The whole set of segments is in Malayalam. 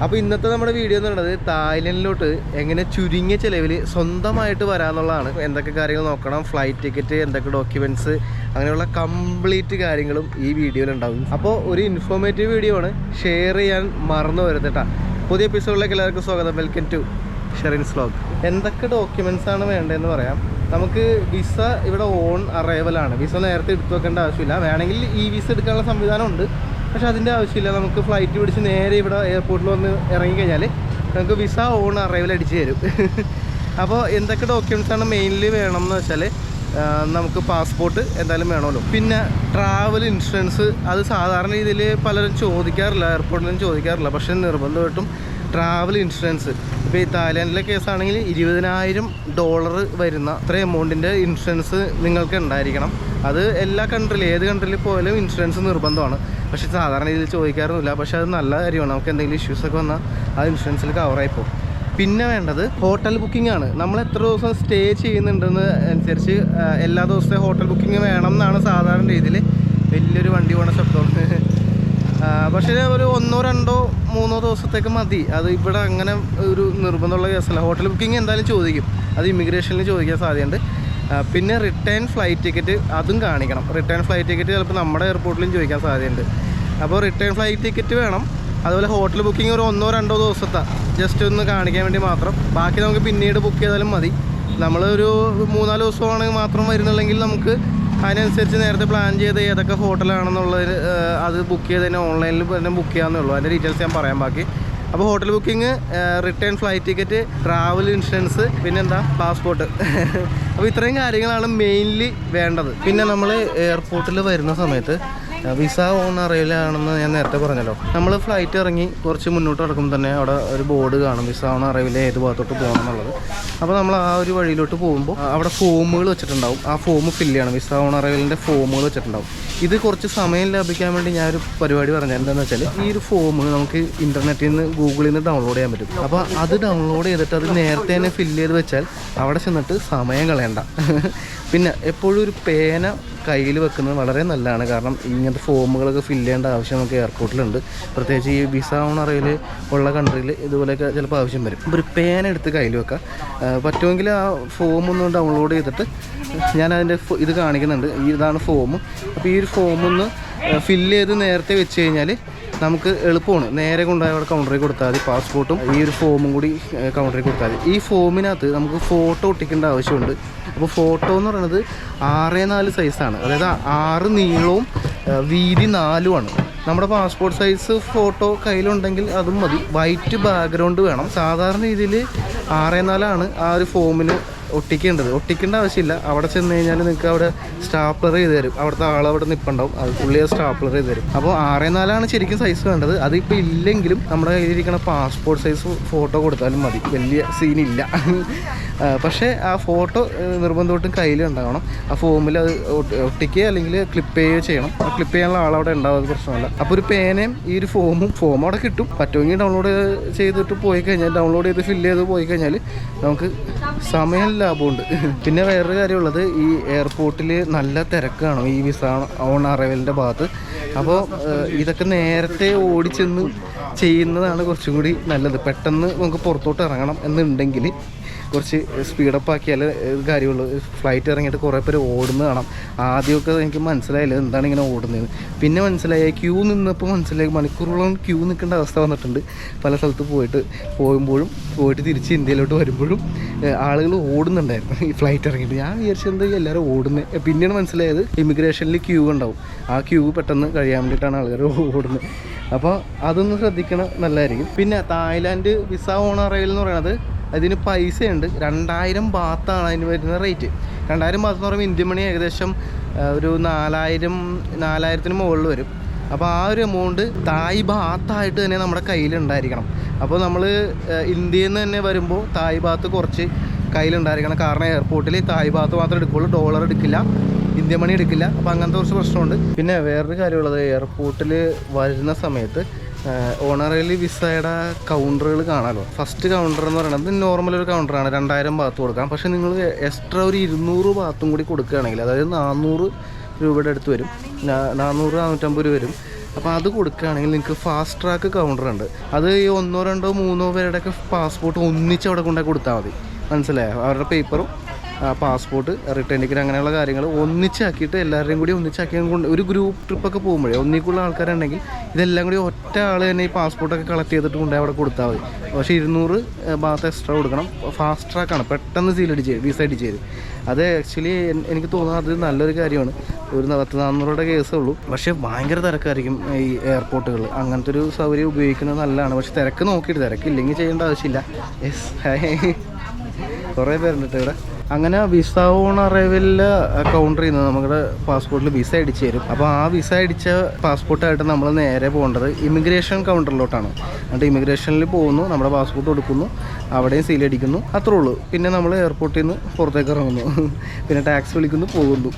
അപ്പോൾ ഇന്നത്തെ നമ്മുടെ വീഡിയോ എന്ന് പറയുന്നത് തായ്ലൻഡിലോട്ട് എങ്ങനെ ചുരുങ്ങിയ ചിലവിൽ സ്വന്തമായിട്ട് വരാമെന്നുള്ളതാണ്. എന്തൊക്കെ കാര്യങ്ങൾ നോക്കണം, ഫ്ലൈറ്റ് ടിക്കറ്റ്, എന്തൊക്കെ ഡോക്യുമെൻറ്റ്സ്, അങ്ങനെയുള്ള കംപ്ലീറ്റ് കാര്യങ്ങളും ഈ വീഡിയോയിലുണ്ടാവും. അപ്പോൾ ഒരു ഇൻഫോർമേറ്റീവ് വീഡിയോ ആണ്, ഷെയർ ചെയ്യാൻ മറന്നു വരുത്തട്ടാ. പുതിയ എപ്പിസോഡിലേക്ക് എല്ലാവർക്കും സ്വാഗതം. Welcome to Sherin's vlog. എന്തൊക്കെ ഡോക്യുമെൻറ്റ്സ് ആണ് വേണ്ടതെന്ന് പറയാം. നമുക്ക് വിസ ഇവിടെ ഓൺ അറൈവലാണ്. വിസ നേരത്തെ എടുത്തു വെക്കേണ്ട ആവശ്യമില്ല. വേണമെങ്കിൽ ഈ വിസ എടുക്കാനുള്ള സംവിധാനമുണ്ട്, പക്ഷെ അതിൻ്റെ ആവശ്യമില്ല. നമുക്ക് ഫ്ലൈറ്റ് പിടിച്ച് നേരെ ഇവിടെ എയർപോർട്ടിൽ വന്ന് ഇറങ്ങിക്കഴിഞ്ഞാൽ നമുക്ക് വിസ ഓൺ അറൈവൽ അടിച്ച് തരും. അപ്പോൾ എന്തൊക്കെ ഡോക്യുമെൻറ്റ്സാണ് മെയിൻലി വേണമെന്ന് വെച്ചാൽ നമുക്ക് പാസ്പോർട്ട് എന്തായാലും വേണമല്ലോ. പിന്നെ ട്രാവൽ ഇൻഷുറൻസ്, അത് സാധാരണ രീതിയിൽ പലരും ചോദിക്കാറില്ല, എയർപോർട്ടിലും ചോദിക്കാറില്ല. പക്ഷേ നിർബന്ധമായിട്ടും ട്രാവൽ ഇൻഷുറൻസ്, ഇപ്പോൾ ഈ തായ്ലാൻഡിലെ കേസാണെങ്കിൽ $20,000 വരുന്ന അത്ര എമൗണ്ടിൻ്റെ ഇൻഷുറൻസ് നിങ്ങൾക്ക് ഉണ്ടായിരിക്കണം. അത് എല്ലാ കൺട്രിയിലും, ഏത് കൺട്രിയിൽ പോയാലും ഇൻഷുറൻസ് നിർബന്ധമാണ്. പക്ഷേ സാധാരണ രീതിയിൽ ചോദിക്കാറൊന്നുമില്ല. പക്ഷേ അത് നല്ല കാര്യമാണ്. നമുക്ക് എന്തെങ്കിലും ഇഷ്യൂസൊക്കെ വന്നാൽ ആ ഇൻഷുറൻസിൽ കവറായിപ്പോൾ. പിന്നെ വേണ്ടത് ഹോട്ടൽ ബുക്കിംഗ് ആണ്. നമ്മൾ എത്ര ദിവസം സ്റ്റേ ചെയ്യുന്നുണ്ടെന്ന് അനുസരിച്ച് എല്ലാ ദിവസത്തെ ഹോട്ടൽ ബുക്കിംഗ് വേണം എന്നാണ് സാധാരണ രീതിയിൽ. വലിയൊരു വണ്ടി പോണ ശബ്ദമാണ്. പക്ഷേ ഒരു 1, 2, 3 ദിവസത്തേക്ക് മതി. അത് ഇവിടെ അങ്ങനെ ഒരു നിർബന്ധമുള്ള കേസല്ല. ഹോട്ടൽ ബുക്കിംഗ് എന്തായാലും ചോദിക്കും, അത് ഇമിഗ്രേഷനിൽ ചോദിക്കാൻ സാധ്യതയുണ്ട്. പിന്നെ റിട്ടേൺ ഫ്ലൈറ്റ് ടിക്കറ്റ് അതും കാണിക്കണം. റിട്ടേൺ ഫ്ലൈറ്റ് ടിക്കറ്റ് ചിലപ്പോൾ നമ്മുടെ എയർപോർട്ടിലും ചോദിക്കാൻ സാധ്യതയുണ്ട്. അപ്പോൾ റിട്ടേൺ ഫ്ലൈറ്റ് ടിക്കറ്റ് വേണം. അതുപോലെ ഹോട്ടൽ ബുക്കിംഗ് ഒരു 1, 2 ദിവസത്തെ ജസ്റ്റ് ഒന്ന് കാണിക്കാൻ വേണ്ടി മാത്രം. ബാക്കി നമുക്ക് പിന്നീട് ബുക്ക് ചെയ്താലും മതി. നമ്മളൊരു 3-4 ദിവസമാണെങ്കിൽ മാത്രം വരുന്നുണ്ടെങ്കിൽ നമുക്ക് അതിനനുസരിച്ച് നേരത്തെ പ്ലാൻ ചെയ്ത് ഏതൊക്കെ ഹോട്ടലാണെന്നുള്ളത് അത് ബുക്ക് ചെയ്ത് തന്നെ ഓൺലൈനിൽ തന്നെ ബുക്ക് ചെയ്യാമെന്നേ ഉള്ളൂ. അതിൻ്റെ ഡീറ്റെയിൽസ് ഞാൻ പറയാം ബാക്കി. അപ്പോൾ hotel booking, return flight ticket, travel insurance, പിന്നെന്താ പാസ്പോർട്ട്. അപ്പോൾ ഇത്രയും കാര്യങ്ങളാണ് മെയിൻലി വേണ്ടത്. പിന്നെ നമ്മൾ എയർപോർട്ടിൽ വരുന്ന സമയത്ത് വിസ ഓൺ അറൈവലാണെന്ന് ഞാൻ നേരത്തെ പറഞ്ഞല്ലോ. നമ്മൾ ഫ്ലൈറ്റ് ഇറങ്ങി കുറച്ച് മുന്നോട്ട് നടക്കുമ്പോൾ തന്നെ അവിടെ ഒരു ബോർഡ് കാണും, വിസ ഓൺ അറൈവൽ ഏത് ഭാഗത്തോട്ട് പോകണം എന്നുള്ളത്. അപ്പോൾ നമ്മൾ ആ ഒരു വഴിയിലോട്ട് പോകുമ്പോൾ അവിടെ ഫോമുകൾ വെച്ചിട്ടുണ്ടാവും. ആ ഫോം ഫില്ല് ചെയ്യണം. വിസ ഓൺ അറൈവലിൻ്റെ ഫോമുകൾ വെച്ചിട്ടുണ്ടാവും. ഇത് കുറച്ച് സമയം ലാഭിക്കാൻ വേണ്ടി ഞാനൊരു പരിപാടി പറഞ്ഞത് എന്താണെന്ന് വെച്ചാൽ, ഈ ഒരു ഫോം നമുക്ക് ഇൻ്റർനെറ്റിൽ നിന്ന് ഗൂഗിളിൽ നിന്ന് ഡൗൺലോഡ് ചെയ്യാൻ പറ്റും. അപ്പോൾ അത് ഡൗൺലോഡ് ചെയ്തിട്ട് അത് നേരത്തെ തന്നെ ഫില്ല് ചെയ്ത് വെച്ചാൽ അവിടെ ചെന്നിട്ട് സമയം കളയണ്ട. പിന്നെ എപ്പോഴും ഒരു പേന കയ്യിൽ വെക്കുന്നത് വളരെ നല്ലതാണ്. കാരണം ഇങ്ങനത്തെ ഫോമുകളൊക്കെ ഫില്ല് ചെയ്യേണ്ട ആവശ്യം നമുക്ക് എയർപോർട്ടിലുണ്ട്. പ്രത്യേകിച്ച് ഈ വിസ ഓൺ അറൈവൽ ഉള്ള കൺട്രിയിൽ ഇതുപോലെയൊക്കെ ചിലപ്പോൾ ആവശ്യം വരും. അപ്പോൾ ഒരു പേന എടുത്ത് കയ്യിൽ വെക്കുക. പറ്റുമെങ്കിൽ ആ ഫോം ഒന്ന് ഡൗൺലോഡ് ചെയ്തിട്ട് ഞാനതിൻ്റെ ഇത് കാണിക്കുന്നുണ്ട്. ഇതാണ് ഫോം. അപ്പോൾ ഈ ഒരു ഫോമൊന്ന് ഫില്ല് ചെയ്ത് നേരത്തെ വെച്ച് കഴിഞ്ഞാൽ നമുക്ക് എളുപ്പമാണ്. നേരെ കൊണ്ടുപോയി അവിടെ കൗണ്ടറിൽ കൊടുത്താൽ മതി. പാസ്പോർട്ടും ഈ ഒരു ഫോമും കൂടി കൗണ്ടറിൽ കൊടുത്താൽ മതി. ഈ ഫോമിനകത്ത് നമുക്ക് ഫോട്ടോ ഒട്ടിക്കേണ്ട ആവശ്യമുണ്ട്. അപ്പോൾ ഫോട്ടോ എന്ന് പറയുന്നത് 6x4 സൈസാണ്. അതായത് 6 നീളവും വീതി 4ഉമാണ്. നമ്മുടെ പാസ്പോർട്ട് സൈസ് ഫോട്ടോ കയ്യിലുണ്ടെങ്കിൽ അതും മതി. വൈറ്റ് ബാക്ക്ഗ്രൗണ്ട് വേണം. സാധാരണ രീതിയിൽ 6x4 ആ ഒരു ഫോമിന് ഒട്ടിക്കേണ്ടത്. ഒട്ടിക്കേണ്ട ആവശ്യമില്ല. അവിടെ ചെന്ന് കഴിഞ്ഞാൽ നിങ്ങൾക്ക് അവിടെ സ്റ്റാപ്ലർ ചെയ്ത് തരും. അവിടുത്തെ ആളവിടെ നിൽപ്പുണ്ടാവും, അത് പുള്ളിയെ സ്റ്റാപ്ലർ ചെയ്ത് തരും. അപ്പോൾ 6x4 ശരിക്കും സൈസ് വേണ്ടത്. അതിപ്പോൾ ഇല്ലെങ്കിലും നമ്മുടെ കയ്യിലിരിക്കുന്ന പാസ്പോർട്ട് സൈസ് ഫോട്ടോ കൊടുത്താലും മതി, വലിയ സീനില്ല. പക്ഷേ ആ ഫോട്ടോ നിർബന്ധമായിട്ടും കയ്യിലുണ്ടാവണം. ആ ഫോമിൽ അത് ഒട്ടിക്കുക അല്ലെങ്കിൽ ക്ലിപ്പ് ചെയ്യുകയോ ചെയ്യണം. ആ ക്ലിപ്പ് ചെയ്യാനുള്ള ആളവിടെ ഉണ്ടാവുന്നത് പ്രശ്നമല്ല. അപ്പോൾ ഒരു പേനയും ഈ ഒരു ഫോം അവിടെ കിട്ടും. പറ്റുമെങ്കിൽ ഡൗൺലോഡ് ചെയ്തിട്ട് പോയി കഴിഞ്ഞാൽ, ഡൗൺലോഡ് ചെയ്ത് ഫില്ല് ചെയ്ത് പോയി കഴിഞ്ഞാൽ നമുക്ക് സമയം ലാഭമുണ്ട്. പിന്നെ വേറൊരു കാര്യമുള്ളത്, ഈ എയർപോർട്ടിൽ നല്ല തിരക്ക് കാണും ഈ വിസ ഓൺ അറൈവലിൻ്റെ ഭാഗത്ത്. അപ്പോൾ ഇതൊക്കെ നേരത്തെ ഓടിച്ചെന്ന് ചെയ്യുന്നതാണ് കുറച്ചും കൂടി നല്ലത്. പെട്ടെന്ന് നമുക്ക് പുറത്തോട്ട് ഇറങ്ങണം എന്നുണ്ടെങ്കിൽ കുറച്ച് സ്പീഡപ്പ് ആക്കിയാൽ കാര്യമുള്ളൂ. ഫ്ലൈറ്റ് ഇറങ്ങിയിട്ട് കുറേ പേര് ഓടുന്ന കാണാം. ആദ്യമൊക്കെ എനിക്ക് മനസ്സിലായില്ല എന്താണ് ഇങ്ങനെ ഓടുന്നതെന്ന്. പിന്നെ മനസ്സിലായി, ക്യൂ നിന്നപ്പോൾ മനസ്സിലായി മണിക്കൂറുകളോളം ക്യൂ നിൽക്കേണ്ട അവസ്ഥ വന്നിട്ടുണ്ട്. പല സ്ഥലത്ത് പോകുമ്പോഴും പോയിട്ട് തിരിച്ച് ഇന്ത്യയിലോട്ട് വരുമ്പോഴും ആളുകൾ ഓടുന്നുണ്ടായിരുന്നു ഈ ഫ്ലൈറ്റ് ഇറങ്ങിയിട്ട്. ഞാൻ വിചാരിച്ചത് എല്ലാവരും ഓടുന്നത്. പിന്നെയാണ് മനസ്സിലായത് ഇമിഗ്രേഷനിൽ ക്യൂ ഉണ്ടാവും. ആ ക്യൂ പെട്ടെന്ന് കഴിയാൻ വേണ്ടിയിട്ടാണ് ആളുകൾ ഓടുന്നത്. അപ്പോൾ അതൊന്ന് ശ്രദ്ധിക്കണം, നല്ലതായിരിക്കും. പിന്നെ തായ്ലാൻഡ് വിസ ഓൺ അറൈവൽ എന്ന് പറയുന്നത് അതിന് പൈസയുണ്ട്. 2000 ബാത്താണ് അതിന് വരുന്ന റേറ്റ്. 2000 ബാത്ത് എന്ന് പറയുമ്പോൾ ഇന്ത്യൻ മണി ഏകദേശം ഒരു 4000-ന് മുകളിൽ വരും. അപ്പോൾ ആ ഒരു എമൗണ്ട് തായ് ബാത്തായിട്ട് തന്നെ നമ്മുടെ കയ്യിലുണ്ടായിരിക്കണം. അപ്പോൾ നമ്മൾ ഇന്ത്യയിൽ നിന്ന് തന്നെ വരുമ്പോൾ തായ് ബാത്ത് കുറച്ച് കയ്യിലുണ്ടായിരിക്കണം. കാരണം എയർപോർട്ടിൽ തായ് ബാത്ത് മാത്രമേ എടുക്കുകയുള്ളൂ, ഡോളർ എടുക്കില്ല, ഇന്ത്യൻ മണി എടുക്കില്ല. അപ്പോൾ അങ്ങനത്തെ കുറച്ച് പ്രശ്നമുണ്ട്. പിന്നെ വേറൊരു കാര്യമുള്ളത്, എയർപോർട്ടിൽ വരുന്ന സമയത്ത് ഓണറയിൽ വിസയുടെ കൗണ്ടറുകൾ കാണാമല്ലോ. ഫസ്റ്റ് കൗണ്ടർ എന്ന് പറയുന്നത് നോർമൽ ഒരു കൗണ്ടറാണ്, 2000 ബാത്ത് കൊടുക്കാം. പക്ഷേ നിങ്ങൾ എക്സ്ട്രാ ഒരു 200 ബാത്തും കൂടി കൊടുക്കുകയാണെങ്കിൽ, അതായത് 400 രൂപയുടെ അടുത്ത് വരും, 400-450 രൂപ വരും. അപ്പോൾ അത് കൊടുക്കുകയാണെങ്കിൽ നിങ്ങൾക്ക് ഫാസ്റ്റ് ട്രാക്ക് കൗണ്ടർ ഉണ്ട്. അത് ഈ 1, 2, 3 പേരുടെയൊക്കെ പാസ്പോർട്ട് ഒന്നിച്ച് അവിടെ കൊണ്ടുപോയി കൊടുത്താൽ മതി. മനസ്സിലായോ? അവരുടെ പേപ്പറും പാസ്പോർട്ട്, റിട്ടേൺ ടിക്കറ്റ് അങ്ങനെയുള്ള കാര്യങ്ങൾ ഒന്നിച്ചാക്കിയിട്ട് എല്ലാവരുടെയും കൂടി ഒന്നിച്ചാക്കി കൊണ്ട് ഒരു ഗ്രൂപ്പ് ട്രിപ്പൊക്കെ പോകുമ്പോഴേ ഒന്നിക്കുള്ള ആൾക്കാരുണ്ടെങ്കിൽ ഇതെല്ലാം കൂടി ഒറ്റ ആൾ തന്നെ ഈ പാസ്പോർട്ടൊക്കെ കളക്ട് ചെയ്തിട്ട് കൊണ്ടുപോയി അവിടെ കൊടുത്താൽ മതി. പക്ഷേ 200 ഭാഗത്ത് എക്സ്ട്രാ കൊടുക്കണം. ഫാസ്റ്റ് ട്രാക്കാണ്, പെട്ടെന്ന് വിസ അടിച്ച് തരും. അത് ആക്ച്വലി എനിക്ക് തോന്നുന്നത് അത് നല്ലൊരു കാര്യമാണ്. ഒരു 400 കേസേ ഉള്ളൂ, പക്ഷേ ഭയങ്കര തിരക്കായിരിക്കും ഈ എയർപോർട്ടുകൾ. അങ്ങനത്തെ ഒരു സൗകര്യം ഉപയോഗിക്കുന്നത് നല്ലതാണ്. പക്ഷെ തിരക്ക് നോക്കിയിട്ട്, തിരക്കില്ലെങ്കിൽ ചെയ്യേണ്ട ആവശ്യമില്ല. യെസ്, കുറേ പേരുണ്ട് ഇവിടെ. അങ്ങനെ വിസ ഓൺ അറൈവലിൽ കൗണ്ടർ ചെയ്യുന്നത് നമ്മുടെ പാസ്പോർട്ടിൽ വിസ അടിച്ച് തരും. അപ്പോൾ ആ വിസ അടിച്ച പാസ്പോർട്ടായിട്ട് നമ്മൾ നേരെ പോകേണ്ടത് ഇമിഗ്രേഷൻ കൗണ്ടറിലോട്ടാണ്. എന്നിട്ട് ഇമിഗ്രേഷനിൽ പോകുന്നു, നമ്മുടെ പാസ്പോർട്ട് കൊടുക്കുന്നു, അവിടെയും സീലടിക്കുന്നു, അത്രേ ഉള്ളൂ. പിന്നെ നമ്മൾ എയർപോർട്ടിൽ നിന്ന് പുറത്തേക്ക് ഇറങ്ങുന്നു, പിന്നെ ടാക്സി വിളിക്കുന്നു, പോകുന്നു.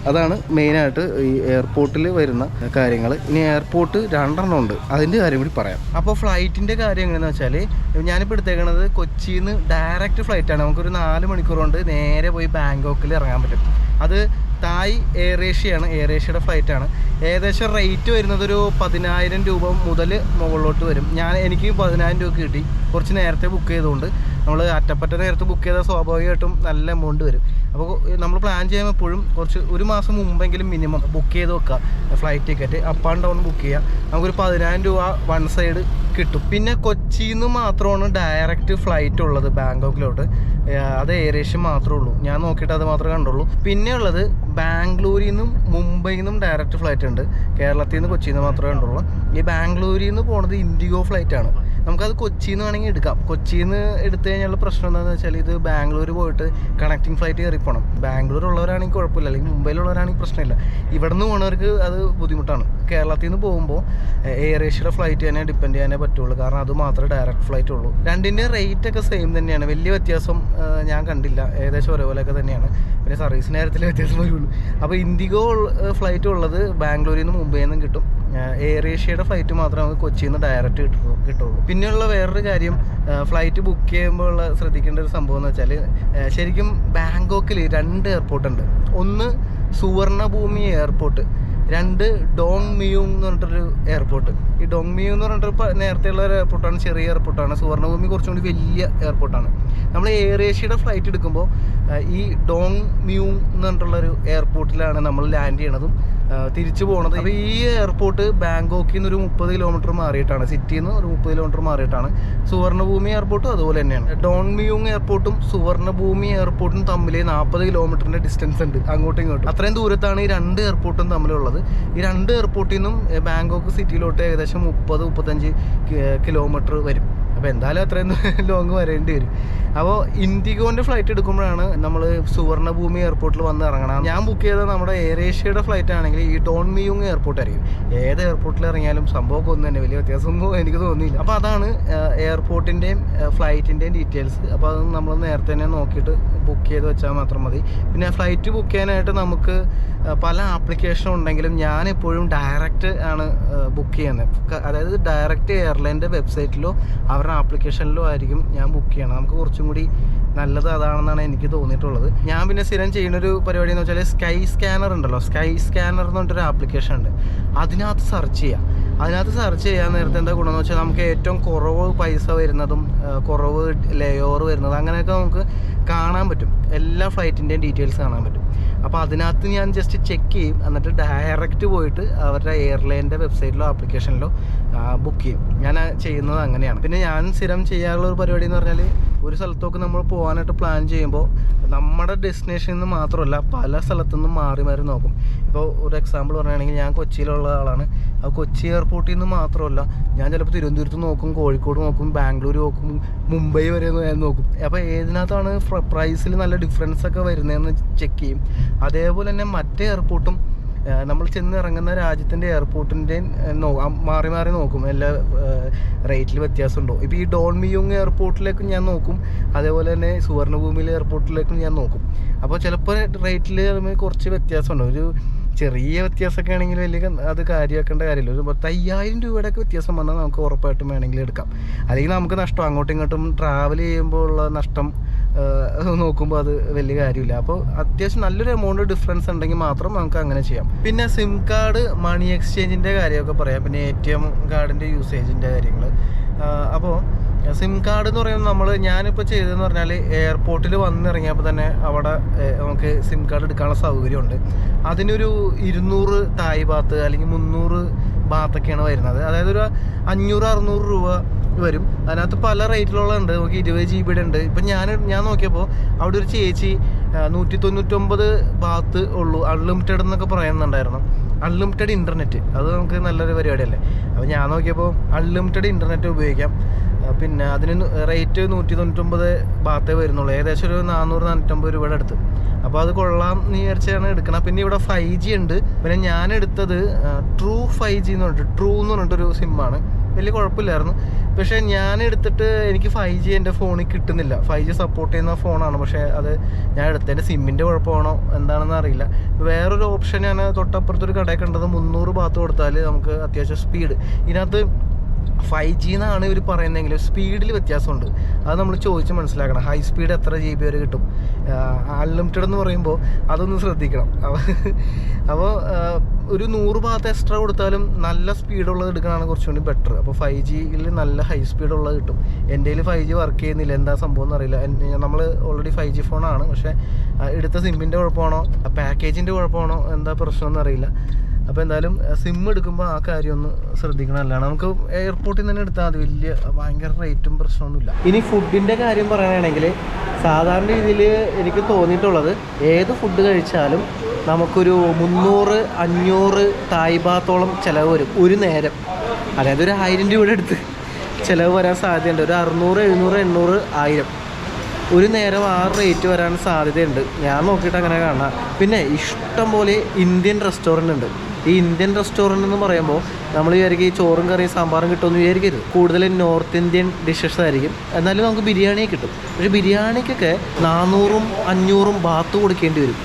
അതാണ് മെയിനായിട്ട് ഈ എയർപോർട്ടിൽ വരുന്ന കാര്യങ്ങൾ. ഇനി എയർപോർട്ട് 2 ഉണ്ട്, അതിൻ്റെ കാര്യം കൂടി പറയാം. അപ്പോൾ ഫ്ലൈറ്റിൻ്റെ കാര്യം എങ്ങനെയാണെന്ന് വെച്ചാൽ ഞാനിപ്പോൾ എടുത്തേക്കുന്നത് കൊച്ചിയിൽ നിന്ന് ഡയറക്റ്റ് ഫ്ലൈറ്റാണ്. നമുക്കൊരു 4 മണിക്കൂർ കൊണ്ട് നേരെ പോയി ബാങ്കോക്കിൽ ഇറങ്ങാൻ പറ്റും. അത് തായ് എയർ ഏഷ്യയാണ്, എയർ ഏഷ്യയുടെ ഫ്ലൈറ്റാണ്. ഏകദേശം റേറ്റ് വരുന്നത് ഒരു 10,000 രൂപ മുതൽ മുകളിലോട്ട് വരും. എനിക്ക് 10,000 രൂപ കിട്ടി. കുറച്ച് നേരത്തെ ബുക്ക് ചെയ്തുകൊണ്ട് നമ്മൾ അറ്റപ്പറ്റ നേരത്തെ ബുക്ക് ചെയ്താൽ സ്വാഭാവികമായിട്ടും നല്ല എമൗണ്ട് വരും. അപ്പോൾ നമ്മൾ പ്ലാൻ ചെയ്യുമ്പോൾ എപ്പോഴും ഒരു മാസം മുമ്പെങ്കിലും മിനിമം ബുക്ക് ചെയ്ത് വെക്കുക flight ticket. Up and down book ചെയ്യുക. നമുക്കൊരു 10,000 രൂപ വൺ സൈഡ് കിട്ടും. പിന്നെ കൊച്ചിയിൽ നിന്ന് മാത്രമാണ് ഡയറക്റ്റ് ഫ്ലൈറ്റ് ഉള്ളത് ബാങ്കോക്കിലോട്ട്. അത് എയർ ഏഷ്യ മാത്രമേ ഉള്ളൂ. ഞാൻ നോക്കിയിട്ട് അത് മാത്രമേ കണ്ടുള്ളൂ. പിന്നെ ഉള്ളത് ബാംഗ്ലൂരിൽ നിന്നും മുംബൈയിൽ നിന്നും ഡയറക്റ്റ് ഫ്ലൈറ്റ് ഉണ്ട്. കേരളത്തിൽ നിന്ന് കൊച്ചിയിൽ നിന്ന് മാത്രമേ കണ്ടുള്ളൂ. ഈ ബാംഗ്ലൂരിൽ നിന്ന് പോകുന്നത് ഇൻഡിഗോ ഫ്ലൈറ്റാണ്. നമുക്കത് കൊച്ചിയിൽ നിന്ന് വേണമെങ്കിൽ എടുക്കാം. കൊച്ചിയിൽ നിന്ന് എടുത്തു കഴിഞ്ഞാൽ പ്രശ്നം എന്താണെന്ന് വെച്ചാൽ ഇത് ബാംഗ്ലൂർ പോയിട്ട് കണക്റ്റിംഗ് ഫ്ലൈറ്റ് കയറി പോകണം. ബാംഗ്ലൂർ ഉള്ളവരാണെങ്കിൽ കുഴപ്പമില്ല, അല്ലെങ്കിൽ മുംബൈയിലുള്ളവരാണെങ്കിൽ പ്രശ്നമില്ല. ഇവിടെ നിന്ന് പോകുന്നവർക്ക് അത് ബുദ്ധിമുട്ടാണ്. കേരളത്തിൽ നിന്ന് പോകുമ്പോൾ എയർ ഏഷ്യയുടെ ഫ്ലൈറ്റ് തന്നെ ഡിപ്പെൻഡ് ചെയ്യാനേ പറ്റുള്ളൂ, കാരണം അത് മാത്രമേ ഡയറക്റ്റ് ഫ്ലൈറ്റ് ഉള്ളൂ. രണ്ടിൻ്റെ റേറ്റൊക്കെ സെയിം തന്നെയാണ്, വലിയ വ്യത്യാസം ഞാൻ കണ്ടില്ല. ഏകദേശം ഒരേപോലെയൊക്കെ തന്നെയാണ്. പിന്നെ സർവീസിൻ്റെ കാര്യത്തിൽ വ്യത്യാസം വരുള്ളൂ. അപ്പോൾ ഇൻഡിഗോ ഫ്ലൈറ്റ് ഉള്ളത് ബാംഗ്ലൂരിൽ നിന്ന് മുംബൈയിൽ നിന്നും കിട്ടും. എയർ ഏഷ്യയുടെ ഫ്ലൈറ്റ് മാത്രമേ നമുക്ക് കൊച്ചിയിൽ നിന്ന് ഡയറക്റ്റ് കിട്ടുള്ളൂ. പിന്നെയുള്ള വേറൊരു കാര്യം, ഫ്ലൈറ്റ് ബുക്ക് ചെയ്യുമ്പോൾ ശ്രദ്ധിക്കേണ്ട ഒരു സംഭവം എന്ന് വെച്ചാൽ ശരിക്കും ബാങ്കോക്കിൽ 2 എയർപോർട്ടുണ്ട്. ഒന്ന് സുവർണഭൂമി എയർപോർട്ട്, 2 ഡോങ് മിയൂങ് എന്ന് പറഞ്ഞിട്ടൊരു എയർപോർട്ട്. ഈ ഡോങ് മിയൂങ് എന്ന് പറഞ്ഞിട്ട് നേരത്തെയുള്ള ഒരു എയർപോർട്ടാണ്, ചെറിയ എയർപോർട്ടാണ്. സുവർണഭൂമി കുറച്ചും കൂടി വലിയ എയർപോർട്ടാണ്. നമ്മൾ എയർ ഏഷ്യയുടെ ഫ്ലൈറ്റ് എടുക്കുമ്പോൾ ഈ ഡോങ് മിയൂങ് എന്ന് പറഞ്ഞിട്ടുള്ളൊരു എയർപോർട്ടിലാണ് നമ്മൾ ലാൻഡ് ചെയ്യണതും തിരിച്ചു പോകുന്നത്. അപ്പോൾ ഈ എയർപോർട്ട് ബാങ്കോക്കിൽ നിന്ന് ഒരു 30 കിലോമീറ്റർ മാറിയിട്ടാണ്, സിറ്റിയിൽ നിന്ന് ഒരു 30 കിലോമീറ്റർ മാറിയിട്ടാണ്. സുവർണഭൂമി എയർപോർട്ടും അതുപോലെ തന്നെയാണ്. ഡോങ് മിയൂങ് എയർപോർട്ടും സുവർണഭൂമി എയർപോർട്ടും തമ്മിൽ 40 കിലോമീറ്ററിൻ്റെ ഡിസ്റ്റൻസ് ഉണ്ട് അങ്ങോട്ടും ഇങ്ങോട്ടും. അത്രയും ദൂരത്താണ് ഈ 2 എയർപോർട്ടും തമ്മിലുള്ളത്. ഈ 2 എയർപോർട്ടിൽ നിന്നും ബാങ്കോക്ക് സിറ്റിയിലോട്ട് ഏകദേശം 30-35 കിലോമീറ്റർ വരും. അപ്പോൾ എന്തായാലും അത്രയും ലോങ് വരേണ്ടി വരും. അപ്പോൾ ഇൻഡിഗോൻ്റെ ഫ്ലൈറ്റ് എടുക്കുമ്പോഴാണ് നമ്മൾ സുവർണഭൂമി എയർപോർട്ടിൽ വന്ന് ഇറങ്ങണം. ഞാൻ ബുക്ക് ചെയ്ത നമ്മുടെ എയർ ഏഷ്യയുടെ ഫ്ലൈറ്റ് ആണെങ്കിൽ ഈ ഡോങ് മിയൂങ് എയർപോർട്ടായിരിക്കും. ഏത് എയർപോർട്ടിൽ ഇറങ്ങിയാലും സംഭവമൊക്കെ ഒന്നും തന്നെ വലിയ വ്യത്യാസമൊന്നും എനിക്ക് തോന്നിയില്ല. അപ്പോൾ അതാണ് എയർപോർട്ടിൻ്റെയും ഫ്ലൈറ്റിൻ്റെയും ഡീറ്റെയിൽസ്. അപ്പോൾ അത് നമ്മൾ നേരത്തെ തന്നെ നോക്കിയിട്ട് ബുക്ക് ചെയ്ത് വെച്ചാൽ മാത്രം മതി. പിന്നെ ഫ്ലൈറ്റ് ബുക്ക് ചെയ്യാനായിട്ട് നമുക്ക് പല ആപ്ലിക്കേഷൻ ഉണ്ടെങ്കിലും ഞാൻ എപ്പോഴും ഡയറക്റ്റ് ആണ് ബുക്ക് ചെയ്യുന്നത്. അതായത് ഡയറക്റ്റ് എയർലൈൻ്റെ വെബ്സൈറ്റിലോ അവരുടെ ആപ്ലിക്കേഷനിലോ ആയിരിക്കും ഞാൻ ബുക്ക് ചെയ്യണം. നമുക്ക് കുറച്ചും കൂടി നല്ലത് അതാണെന്നാണ് എനിക്ക് തോന്നിയിട്ടുള്ളത്. ഞാൻ പിന്നെ സ്ഥിരം ചെയ്യുന്നൊരു പരിപാടി എന്ന് വെച്ചാൽ സ്കൈ സ്കാനർ ഉണ്ടല്ലോ, സ്കൈ സ്കാനർ എന്ന് പറഞ്ഞിട്ടൊരു ആപ്ലിക്കേഷൻ ഉണ്ട്. അതിനകത്ത് സെർച്ച് ചെയ്യാൻ നേരത്തെ എന്താ ഗുണമെന്ന് വെച്ചാൽ നമുക്ക് ഏറ്റവും കുറവ് പൈസ വരുന്നതും കുറവ് ലെയർ വരുന്നതും അങ്ങനെയൊക്കെ നമുക്ക് കാണാൻ പറ്റും. എല്ലാ ഫ്ലൈറ്റിൻ്റെയും ഡീറ്റെയിൽസ് കാണാൻ പറ്റും. അപ്പോൾ അതിനകത്ത് ഞാൻ ജസ്റ്റ് ചെക്ക് ചെയ്യും, എന്നിട്ട് ഡയറക്റ്റ് പോയിട്ട് അവരുടെ എയർലൈൻ്റെ വെബ്സൈറ്റിലോ ആപ്ലിക്കേഷനിലോ ബുക്ക് ചെയ്യും. ഞാൻ ചെയ്യുന്നത് അങ്ങനെയാണ്. പിന്നെ ഞാൻ സ്ഥിരം ചെയ്യാറുള്ള ഒരു പരിപാടി എന്ന് പറഞ്ഞാൽ ഒരു സ്ഥലത്തൊക്കെ നമ്മൾ പോകാനായിട്ട് പ്ലാൻ ചെയ്യുമ്പോൾ നമ്മുടെ ഡെസ്റ്റിനേഷനിൽ നിന്ന് മാത്രമല്ല പല സ്ഥലത്തു നിന്നും മാറി മാറി നോക്കും. ഇപ്പോൾ ഒരു എക്സാമ്പിൾ പറയുകയാണെങ്കിൽ ഞാൻ കൊച്ചിയിലുള്ള ആളാണ്. ആ കൊച്ചി എയർപോർട്ടിൽ നിന്ന് മാത്രമല്ല ഞാൻ ചിലപ്പോൾ തിരുവനന്തപുരത്ത് നോക്കും, കോഴിക്കോട് നോക്കും, ബാംഗ്ലൂർ നോക്കും, മുംബൈ വരെ ഞാൻ നോക്കും. അപ്പോൾ ഏതിനകത്താണ് പ്രൈസിൽ നല്ല ഡിഫറൻസ് ഒക്കെ വരുന്നതെന്ന് ചെക്ക് ചെയ്യും. അതേപോലെ തന്നെ മറ്റേ എയർപോർട്ടും നമ്മൾ ചെന്ന് ഇറങ്ങുന്ന രാജ്യത്തിൻ്റെ എയർപോർട്ടിൻ്റെയും മാറി മാറി നോക്കും, എല്ലാ റേറ്റിൽ വ്യത്യാസമുണ്ടോ. ഇപ്പോൾ ഈ ഡോൺ മിയൂങ് എയർപോർട്ടിലേക്കും ഞാൻ നോക്കും, അതേപോലെ തന്നെ സുവർണഭൂമിയിലെ എയർപോർട്ടിലേക്കും ഞാൻ നോക്കും. അപ്പോൾ ചിലപ്പോൾ റേറ്റിൽ കുറച്ച് വ്യത്യാസമുണ്ടോ. ഒരു ചെറിയ വ്യത്യാസമൊക്കെ ആണെങ്കിൽ വലിയ അത് കാര്യമാക്കേണ്ട കാര്യമില്ല. ഒരു 50,000 രൂപയുടെയൊക്കെ വ്യത്യാസം വന്നാൽ നമുക്ക് ഉറപ്പായിട്ടും വേണമെങ്കിൽ എടുക്കാം. അല്ലെങ്കിൽ നമുക്ക് നഷ്ടം, അങ്ങോട്ടും ഇങ്ങോട്ടും ട്രാവൽ ചെയ്യുമ്പോൾ ഉള്ള നഷ്ടം നോക്കുമ്പോൾ അത് വലിയ കാര്യമില്ല. അപ്പോൾ അത്യാവശ്യം നല്ലൊരു എമൗണ്ട് ഡിഫറൻസ് ഉണ്ടെങ്കിൽ മാത്രം നമുക്ക് അങ്ങനെ ചെയ്യാം. പിന്നെ സിം കാർഡ്, മണി എക്സ്ചേഞ്ചിൻ്റെ കാര്യമൊക്കെ പറയാം, പിന്നെ ATM കാർഡിൻ്റെ യൂസേജിൻ്റെ കാര്യങ്ങൾ. അപ്പോൾ സിം കാർഡ് എന്ന് പറയുമ്പോൾ ഞാനിപ്പോൾ ചെയ്തതെന്ന് പറഞ്ഞാൽ എയർപോർട്ടിൽ വന്നിറങ്ങിയപ്പോൾ തന്നെ അവിടെ നമുക്ക് സിം കാർഡ് എടുക്കാനുള്ള സൗകര്യമുണ്ട്. അതിനൊരു 200 തായ് ബാത്ത് അല്ലെങ്കിൽ 300 ബാത്തൊക്കെയാണ് വരുന്നത്. അതായത് ഒരു 500-600 രൂപ വരും. അതിനകത്ത് പല റേറ്റിലുള്ളതുണ്ട്. നമുക്ക് 20 GB ഉണ്ട്. ഇപ്പം ഞാൻ നോക്കിയപ്പോൾ അവിടെ ഒരു ചേച്ചി 199 ബാത്ത് ഉള്ളൂ, അൺലിമിറ്റഡ് എന്നൊക്കെ പറയുന്നുണ്ടായിരുന്നു. അൺലിമിറ്റഡ് ഇൻ്റർനെറ്റ്, അത് നമുക്ക് നല്ലൊരു പരിപാടിയല്ലേ. അപ്പോൾ ഞാൻ നോക്കിയപ്പോൾ അൺലിമിറ്റഡ് ഇൻ്റർനെറ്റ് ഉപയോഗിക്കാം. പിന്നെ അതിന് റേറ്റ് 199 ബാത്തേ വരുന്നുള്ളൂ, ഏകദേശം ഒരു 400-450 രൂപയുടെ അടുത്ത്. അപ്പോൾ അത് കൊള്ളാം എന്ന് വിചാരിച്ചാണ് എടുക്കണം. പിന്നെ ഇവിടെ 5G ഉണ്ട്. പിന്നെ ഞാൻ എടുത്തത് ട്രൂ 5G എന്ന് പറഞ്ഞിട്ട്, ട്രൂ എന്ന് പറഞ്ഞിട്ടൊരു സിമ്മാണ്. വലിയ കുഴപ്പമില്ലായിരുന്നു. പക്ഷേ ഞാൻ എടുത്തിട്ട് എനിക്ക് 5G എൻ്റെ ഫോണിൽ കിട്ടുന്നില്ല. 5G സപ്പോർട്ട് ചെയ്യുന്ന ഫോണാണ്, പക്ഷേ അത് ഞാൻ എടുത്തതിൻ്റെ സിമ്മിൻ്റെ കുഴപ്പമാണോ എന്താണെന്ന് അറിയില്ല. വേറൊരു ഓപ്ഷൻ ഞാൻ തൊട്ടപ്പുറത്തൊരു കടയിൽ കണ്ടത്, 300 ബാത്ത് കൊടുത്താൽ നമുക്ക് അത്യാവശ്യം സ്പീഡ്. ഇതിനകത്ത് 5G എന്നാണ് ഇവർ പറയുന്നതെങ്കിലും സ്പീഡിൽ വ്യത്യാസമുണ്ട്. അത് നമ്മൾ ചോദിച്ച് മനസ്സിലാക്കണം. ഹൈ സ്പീഡ് എത്ര GB വരെ കിട്ടും, അൺലിമിറ്റഡ് എന്ന് പറയുമ്പോൾ അതൊന്ന് ശ്രദ്ധിക്കണം. അപ്പോൾ ഒരു 100 ബാത്ത് എക്സ്ട്രാ കൊടുത്താലും നല്ല സ്പീഡുള്ളത് എടുക്കണതാണ് കുറച്ചുകൂടി ബെറ്റർ. അപ്പോൾ 5Gയിൽ നല്ല ഹൈ സ്പീഡുള്ളത് കിട്ടും. എൻ്റെ കയ്യിൽ 5G വർക്ക് ചെയ്യുന്നില്ല, എന്താ സംഭവം എന്നറിയില്ല. നമ്മൾ ഓൾറെഡി 5G ഫോണാണ്, പക്ഷേ എടുത്ത സിമ്മിൻ്റെ കുഴപ്പമാണോ പാക്കേജിൻ്റെ കുഴപ്പമാണോ എന്താ പ്രശ്നമെന്ന് അറിയില്ല. അപ്പോൾ എന്തായാലും സിം എടുക്കുമ്പോൾ ആ കാര്യം ഒന്ന് ശ്രദ്ധിക്കണമല്ലാണ്. നമുക്ക് എയർപോർട്ടിൽ നിന്ന് തന്നെ എടുത്താൽ മതി, വലിയ ഭയങ്കര റേറ്റും പ്രശ്നമൊന്നുമില്ല. ഇനി ഫുഡിൻ്റെ കാര്യം പറയുകയാണെങ്കിൽ സാധാരണ രീതിയിൽ എനിക്ക് തോന്നിയിട്ടുള്ളത്, ഏത് ഫുഡ് കഴിച്ചാലും നമുക്കൊരു 300-500 തായ് ബാത്തോളം ചിലവ് വരും ഒരു നേരം. അതായത് ഒരു 1000 രൂപയുടെ അടുത്ത് ചിലവ് വരാൻ സാധ്യതയുണ്ട്. ഒരു 600, 700, 800, 1000 ഒരു നേരം ആ റേറ്റ് വരാൻ സാധ്യതയുണ്ട്. ഞാൻ നോക്കിയിട്ട് അങ്ങനെ കാണാം. പിന്നെ ഇഷ്ടം പോലെ ഇന്ത്യൻ റെസ്റ്റോറൻ്റ് ഉണ്ട്. ഈ ഇന്ത്യൻ റെസ്റ്റോറൻ്റ് എന്ന് പറയുമ്പോൾ നമ്മൾ വിചാരിക്കും ഈ ചോറും കറിയും സാമ്പാറും കിട്ടുമെന്ന് വിചാരിക്കരുത്. കൂടുതലും നോർത്ത് ഇന്ത്യൻ ഡിഷസ് ആയിരിക്കും. എന്നാലും നമുക്ക് ബിരിയാണി കിട്ടും. പക്ഷേ ബിരിയാണിക്കൊക്കെ 400-500 ബാത്ത് കൊടുക്കേണ്ടി വരും.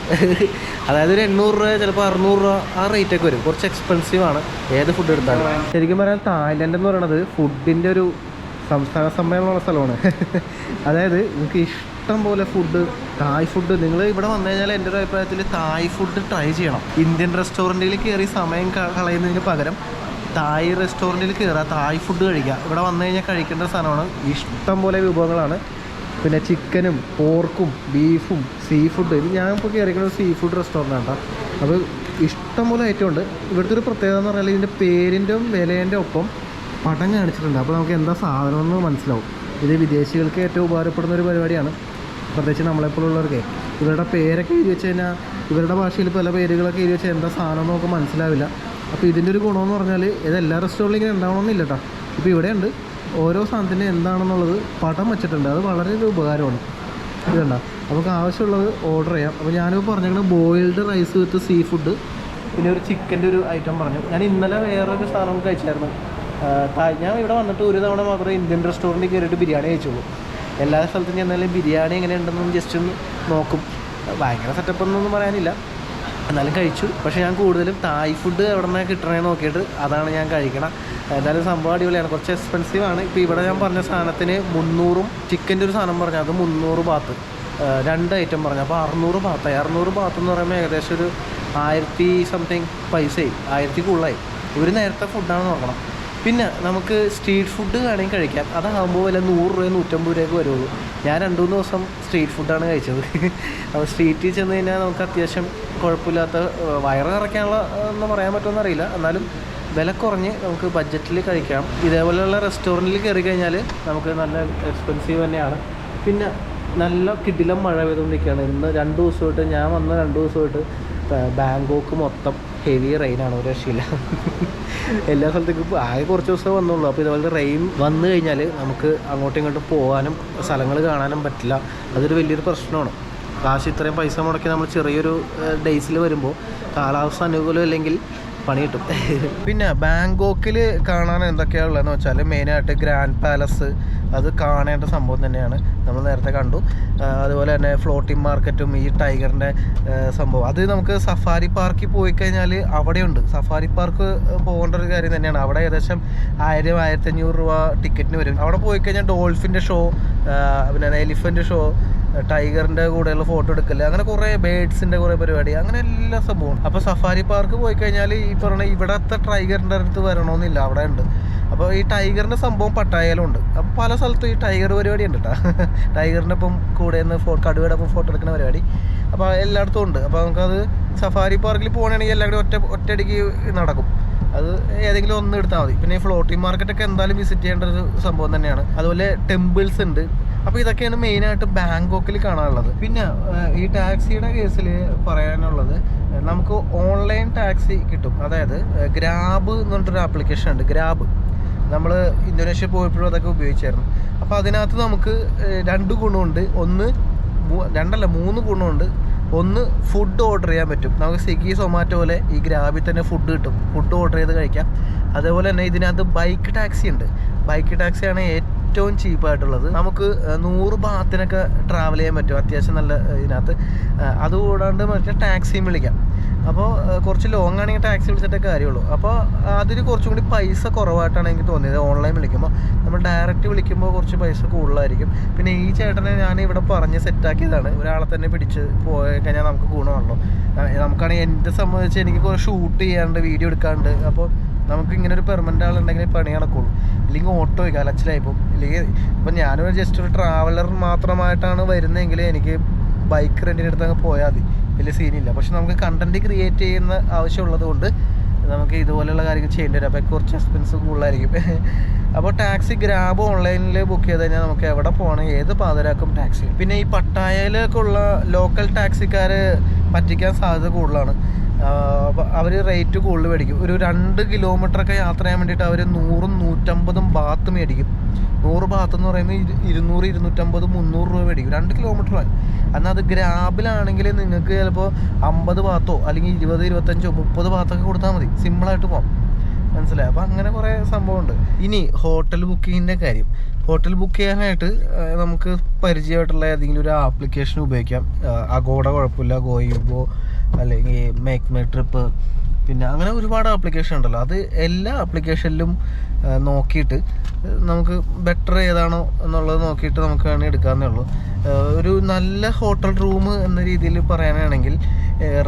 അതായത് ഒരു 800 രൂപ, ചിലപ്പോൾ 600 രൂപ ആ റേറ്റൊക്കെ വരും. കുറച്ച് എക്സ്പെൻസീവാണ് ഏത് ഫുഡ് എടുത്താലും. ശരിക്കും പറഞ്ഞാൽ തായ്ലൻഡ് എന്ന് പറയുന്നത് ഫുഡിൻ്റെ ഒരു സംസ്ഥാന സമ്മേളനമുള്ള സ്ഥലമാണ്. അതായത് നിങ്ങൾക്ക് ഇഷ്ടം പോലെ ഫുഡ്, തായ് ഫുഡ്, നിങ്ങൾ ഇവിടെ വന്നു കഴിഞ്ഞാൽ എൻ്റെ ഒരു അഭിപ്രായത്തിൽ തായ് ഫുഡ് ട്രൈ ചെയ്യണം. ഇന്ത്യൻ റെസ്റ്റോറൻറ്റിൽ കയറി സമയം കളയുന്നതിന് പകരം തായ് റെസ്റ്റോറൻറ്റിൽ കയറുക, തായ് ഫുഡ് കഴിക്കുക. ഇവിടെ വന്നു കഴിഞ്ഞാൽ കഴിക്കേണ്ട സാധനമാണ്. ഇഷ്ടം പോലെ വിഭവങ്ങളാണ്. പിന്നെ ചിക്കനും പോർക്കും ബീഫും സീ ഫുഡ്. ഇത് ഞാൻ ഇപ്പോൾ കയറിക്കുന്ന സീ ഫുഡ് റെസ്റ്റോറൻ്റ് ആണ്. അപ്പോൾ ഇഷ്ടം പോലെ ഐറ്റം ഉണ്ട്. ഇവിടുത്തെ ഒരു പ്രത്യേകത എന്ന് പറഞ്ഞാൽ ഇതിൻ്റെ പേരിൻ്റെ വിലേൻ്റെ ഒപ്പം പടം കാണിച്ചിട്ടുണ്ട്. അപ്പോൾ നമുക്ക് എന്താ സാധനമെന്ന് മനസ്സിലാവും. ഇത് വിദേശികൾക്ക് ഏറ്റവും ഉപകാരപ്പെടുന്ന ഒരു പരിപാടിയാണ്. പ്രത്യേകിച്ച് നമ്മളെപ്പോലുള്ളവർക്ക് ഇവരുടെ പേരൊക്കെ എഴുതി വെച്ച് കഴിഞ്ഞാൽ, ഇവരുടെ ഭാഷയിൽ പല പേരുകളൊക്കെ എഴുതി വെച്ചാൽ എന്താ സാധനം നമുക്ക് മനസ്സിലാവില്ല. അപ്പോൾ ഇതിൻ്റെ ഒരു ഗുണമെന്ന് പറഞ്ഞാൽ ഇത് എല്ലാ റെസ്റ്റോറൻറ്റിലും ഇങ്ങനെ ഉണ്ടാവണമെന്നില്ല കേട്ടോ. ഇപ്പോൾ ഇവിടെയുണ്ട്, ഓരോ സാധനത്തിൻ്റെ എന്താണെന്നുള്ളത് പടം വെച്ചിട്ടുണ്ട്. അത് വളരെ ഒരു ഉപകാരമാണ്. ഇതുണ്ട, നമുക്ക് ആവശ്യമുള്ളത് ഓർഡർ ചെയ്യാം. അപ്പോൾ ഞാനിപ്പോൾ പറഞ്ഞിരിക്കുന്നത് boiled rice with seafood, പിന്നെ ഒരു ചിക്കൻ്റെ ഒരു ഐറ്റം പറഞ്ഞു. ഞാൻ ഇന്നലെ വേറൊരു സാധനം കഴിച്ചായിരുന്നു. ഞാൻ ഇവിടെ വന്നിട്ട് ഒരു തവണ മാത്രമേ ഇന്ത്യൻ റെസ്റ്റോറൻറ്റിൽ കയറിയിട്ട് ബിരിയാണി കഴിച്ചുള്ളൂ. എല്ലാ സ്ഥലത്തും ചെന്നാലും ബിരിയാണി എങ്ങനെ ഉണ്ടെന്ന് ജസ്റ്റ് ഒന്ന് നോക്കും. ഭയങ്കര സെറ്റപ്പ് ഒന്നും പറയാനില്ല, എന്നാലും കഴിച്ചു. പക്ഷേ ഞാൻ കൂടുതലും തായ് ഫുഡ് എവിടെ നിന്നാണ് കിട്ടണമെന്ന് നോക്കിയിട്ട് അതാണ് ഞാൻ കഴിക്കണം. എന്തായാലും സംഭവം അടിപൊളിയാണ്. കുറച്ച് എക്സ്പെൻസീവാണ്. ഇപ്പോൾ ഇവിടെ ഞാൻ പറഞ്ഞ സാധനത്തിന് 300, ചിക്കൻ്റെ ഒരു സാധനം പറഞ്ഞാൽ അത് 300 ബാത്ത്, 2 ഐറ്റം പറഞ്ഞു. അപ്പോൾ 600 ബാത്തായി. 600 ബാത്ത് എന്ന് പറയുമ്പോൾ ഏകദേശം ഒരു 1000 സംതിങ് പൈസയായി, 1000 കൂടുതലായി. ഒരു നേരത്തെ ഫുഡാണ് നോക്കണം. പിന്നെ നമുക്ക് സ്ട്രീറ്റ് ഫുഡ് വേണമെങ്കിൽ കഴിക്കാം. അതാകുമ്പോൾ വില 100 രൂപ 150 രൂപയ്ക്ക് വരുള്ളൂ. ഞാൻ 2-3 ദിവസം സ്ട്രീറ്റ് ഫുഡാണ് കഴിച്ചത്. അപ്പോൾ സ്ട്രീറ്റിൽ ചെന്ന് കഴിഞ്ഞാൽ നമുക്ക് അത്യാവശ്യം കുഴപ്പമില്ലാത്ത വയറ് നിറയ്ക്കാനുള്ള എന്ന് പറയാൻ പറ്റുമെന്ന് അറിയില്ല, എന്നാലും വില കുറഞ്ഞ് നമുക്ക് ബഡ്ജറ്റിൽ കഴിക്കാം. ഇതേപോലെയുള്ള റെസ്റ്റോറൻറ്റിൽ കയറി കഴിഞ്ഞാൽ നമുക്ക് നല്ല എക്സ്പെൻസീവ് തന്നെയാണ്. പിന്നെ നല്ല കിടിലം മഴ പെയ്തുകൊണ്ടിരിക്കുകയാണ്. ഇന്ന് 2 ദിവസമായിട്ട്, ഞാൻ വന്ന 2 ദിവസമായിട്ട് ബാങ്കോക്ക് മൊത്തം ഹെവി റെയിനാണ്. ഒരു രക്ഷയില്ല. എല്ലാ സ്ഥലത്തേക്കും ആകെ കുറച്ച് ദിവസം വന്നുള്ളൂ. അപ്പോൾ ഇതുപോലെ റെയിൻ വന്നു കഴിഞ്ഞാൽ നമുക്ക് അങ്ങോട്ടും ഇങ്ങോട്ടും പോകാനും സ്ഥലങ്ങൾ കാണാനും പറ്റില്ല. അതൊരു വലിയൊരു പ്രശ്നമാണ്. കാശ് ഇത്രയും പൈസ മുടക്കി നമ്മൾ ചെറിയൊരു ഡേയ്സിൽ വരുമ്പോൾ കാലാവസ്ഥ അനുകൂലം അല്ലെങ്കിൽ പണി കിട്ടും. പിന്നെ ബാങ്കോക്കിൽ കാണാൻ എന്തൊക്കെയാണ് ഉള്ളതെന്ന് വെച്ചാൽ മെയിനായിട്ട് ഗ്രാൻഡ് പാലസ്, അത് കാണേണ്ട സംഭവം തന്നെയാണ്, നമ്മൾ നേരത്തെ കണ്ടു. അതുപോലെ തന്നെ ഫ്ലോട്ടിംഗ് മാർക്കറ്റും ഈ ടൈഗറിൻ്റെ സംഭവം, അത് നമുക്ക് സഫാരി പാർക്കിൽ പോയി കഴിഞ്ഞാൽ അവിടെയുണ്ട്. സഫാരി പാർക്ക് പോകേണ്ട ഒരു കാര്യം തന്നെയാണ്. അവിടെ ഏകദേശം 1000-1500 രൂപ ടിക്കറ്റിന് വരും. അവിടെ പോയി കഴിഞ്ഞാൽ ഡോൾഫിൻ്റെ ഷോ, പിന്നെ എലിഫൻറ്റ് ഷോ, ടൈഗറിൻ്റെ കൂടെയുള്ള ഫോട്ടോ എടുക്കല്, അങ്ങനെ കുറേ ബേഡ്സിൻ്റെ കുറേ പരിപാടി, അങ്ങനെ എല്ലാ സംഭവം. അപ്പോൾ സഫാരി പാർക്ക് പോയി കഴിഞ്ഞാൽ ഈ പറഞ്ഞ ഇവിടത്തെ ടൈഗറിൻ്റെ അടുത്ത് വരണമെന്നില്ല, അവിടെ ഉണ്ട്. അപ്പോൾ ഈ ടൈഗറിൻ്റെ സംഭവം പട്ടായയിലും ഉണ്ട്. അപ്പോൾ പല സ്ഥലത്തും ഈ ടൈഗർ പരിപാടി ഉണ്ട് കേട്ടോ. ടൈഗറിൻ്റെ ഒപ്പം കൂടെ നിന്ന് കടുവയുടെ ഒപ്പം ഫോട്ടോ എടുക്കുന്ന പരിപാടി അപ്പോൾ എല്ലായിടത്തും ഉണ്ട്. അപ്പോൾ നമുക്കത് സഫാരി പാർക്കിൽ പോകണമെങ്കിൽ എല്ലാവരും ഒറ്റയടിക്ക് നടക്കും. അത് ഏതെങ്കിലും ഒന്ന് എടുത്താൽ മതി. പിന്നെ ഈ ഫ്ലോട്ടിംഗ് മാർക്കറ്റൊക്കെ എന്തായാലും വിസിറ്റ് ചെയ്യേണ്ട ഒരു സംഭവം തന്നെയാണ്. അതുപോലെ ടെമ്പിൾസ് ഉണ്ട്. അപ്പോൾ ഇതൊക്കെയാണ് മെയിനായിട്ട് ബാങ്കോക്കിൽ കാണാനുള്ളത്. പിന്നെ ഈ ടാക്സിയുടെ കേസിൽ പറയാനുള്ളത്, നമുക്ക് ഓൺലൈൻ ടാക്സി കിട്ടും. അതായത് ഗ്രാബ് എന്ന് പറഞ്ഞിട്ടൊരു ആപ്ലിക്കേഷൻ ഉണ്ട്. ഗ്രാബ് നമ്മൾ ഇന്തോനേഷ്യ പോയപ്പോഴും അതൊക്കെ ഉപയോഗിച്ചായിരുന്നു. അപ്പോൾ അതിനകത്ത് നമുക്ക് 2 ഗുണമുണ്ട്. 3 ഗുണമുണ്ട്. ഒന്ന്, ഫുഡ് ഓർഡർ ചെയ്യാൻ പറ്റും. നമുക്ക് സ്വിഗ്ഗി സൊമാറ്റോ പോലെ ഈ ഗ്രാബിൽ തന്നെ ഫുഡ് കിട്ടും, ഫുഡ് ഓർഡർ ചെയ്ത് കഴിക്കാം. അതേപോലെ തന്നെ ഇതിനകത്ത് ബൈക്ക് ടാക്സി ഉണ്ട്. ബൈക്ക് ടാക്സിയാണ് ഏറ്റവും ചീപ്പായിട്ടുള്ളത്. നമുക്ക് 100 ബാത്തിനൊക്കെ ട്രാവൽ ചെയ്യാൻ പറ്റും അത്യാവശ്യം നല്ല ഇതിനകത്ത്. അതുകൂടാണ്ട് മറ്റേ ടാക്സിയും വിളിക്കാം. അപ്പോൾ കുറച്ച് ലോങ് ആണെങ്കിൽ ടാക്സി വിളിച്ചിട്ടേ കാര്യമുള്ളൂ. അപ്പോൾ അതിന് കുറച്ചും കൂടി പൈസ കുറവായിട്ടാണ് എനിക്ക് തോന്നിയത്. ഓൺലൈൻ വിളിക്കുമ്പോൾ നമ്മൾ ഡയറക്റ്റ് വിളിക്കുമ്പോൾ കുറച്ച് പൈസ കൂടുതലായിരിക്കും. പിന്നെ ഈ ചേട്ടനെ ഞാൻ ഇവിടെ പറഞ്ഞ് സെറ്റാക്കിയതാണ്. ഒരാളെ തന്നെ പിടിച്ച് പോയി കഴിഞ്ഞാൽ നമുക്ക് ഗുണമാണല്ലോ. നമുക്കാണെങ്കിൽ എന്നെ സംബന്ധിച്ച് എനിക്ക് കുറേ ഷൂട്ട് ചെയ്യാണ്ട്, വീഡിയോ എടുക്കാണ്ട്. അപ്പോൾ നമുക്ക് ഇങ്ങനെ ഒരു പെർമനൻ്റ് ആളുണ്ടെങ്കിൽ പണി നടക്കുള്ളൂ. ഇല്ലെങ്കിൽ ഓട്ടോ അലച്ചിലായിപ്പോൾ. ഇല്ലെങ്കിൽ ഇപ്പം ഞാനൊരു ജസ്റ്റ് ഒരു ട്രാവലർ മാത്രമായിട്ടാണ് വരുന്നതെങ്കിൽ എനിക്ക് ബൈക്ക് റെൻറ്റിനെടുത്ത് അങ്ങ് പോയാൽ മതി, വലിയ സീനില്ല. പക്ഷെ നമുക്ക് കണ്ടൻറ്റ് ക്രിയേറ്റ് ചെയ്യുന്ന ആവശ്യമുള്ളത് കൊണ്ട് നമുക്ക് ഇതുപോലെയുള്ള കാര്യങ്ങൾ ചെയ്യേണ്ടി വരും. അപ്പോൾ കുറച്ച് എക്സ്പെൻസ് കൂടുതലായിരിക്കും. അപ്പോൾ ടാക്സി ഗ്രാബ് ഓൺലൈനിൽ ബുക്ക് ചെയ്ത് കഴിഞ്ഞാൽ നമുക്ക് എവിടെ പോകണം, ഏത് പാതിരാക്കും ടാക്സി. പിന്നെ ഈ പട്ടായയിലേക്കുള്ള ലോക്കൽ ടാക്സിക്കാർ പറ്റിക്കാൻ സാധ്യത കൂടുതലാണ്. അവർ റേറ്റ് കൂടുതൽ മേടിക്കും. ഒരു 2 കിലോമീറ്ററൊക്കെ യാത്ര ചെയ്യാൻ വേണ്ടിയിട്ട് അവർ 100-150 ബാത്ത് മേടിക്കും. 100 ബാത്ത് എന്ന് പറയുമ്പോൾ 200-250-300 രൂപ മേടിക്കും 2 കിലോമീറ്റർ. എന്നാൽ അത് ഗ്രാബിലാണെങ്കിൽ നിങ്ങൾക്ക് ചിലപ്പോൾ 50 ബാത്തോ അല്ലെങ്കിൽ 20-25-30 ബാത്തൊക്കെ കൊടുത്താൽ മതി, സിമ്പിളായിട്ട് പോകാം. മനസ്സിലായി? അപ്പോൾ അങ്ങനെ കുറേ സംഭവമുണ്ട്. ഇനി ഹോട്ടൽ ബുക്കിങ്ങിൻ്റെ കാര്യം. ഹോട്ടൽ ബുക്ക് ചെയ്യാനായിട്ട് നമുക്ക് പരിചയമായിട്ടുള്ള ഏതെങ്കിലും ഒരു ആപ്ലിക്കേഷൻ ഉപയോഗിക്കാം. അഗോഡ കുഴപ്പമില്ല, ഗോയിബോ അല്ലെങ്കിൽ മേക്ക് മൈ ട്രിപ്പ്, പിന്നെ അങ്ങനെ ഒരുപാട് ആപ്ലിക്കേഷൻ ഉണ്ടല്ലോ. അത് എല്ലാ ആപ്ലിക്കേഷനിലും നോക്കിയിട്ട് നമുക്ക് ബെറ്റർ ഏതാണോ എന്നുള്ളത് നോക്കിയിട്ട് നമുക്ക് വേണമെങ്കിൽ എടുക്കാവുന്നേ ഉള്ളൂ. ഒരു നല്ല ഹോട്ടൽ റൂം എന്ന രീതിയിൽ പറയാനാണെങ്കിൽ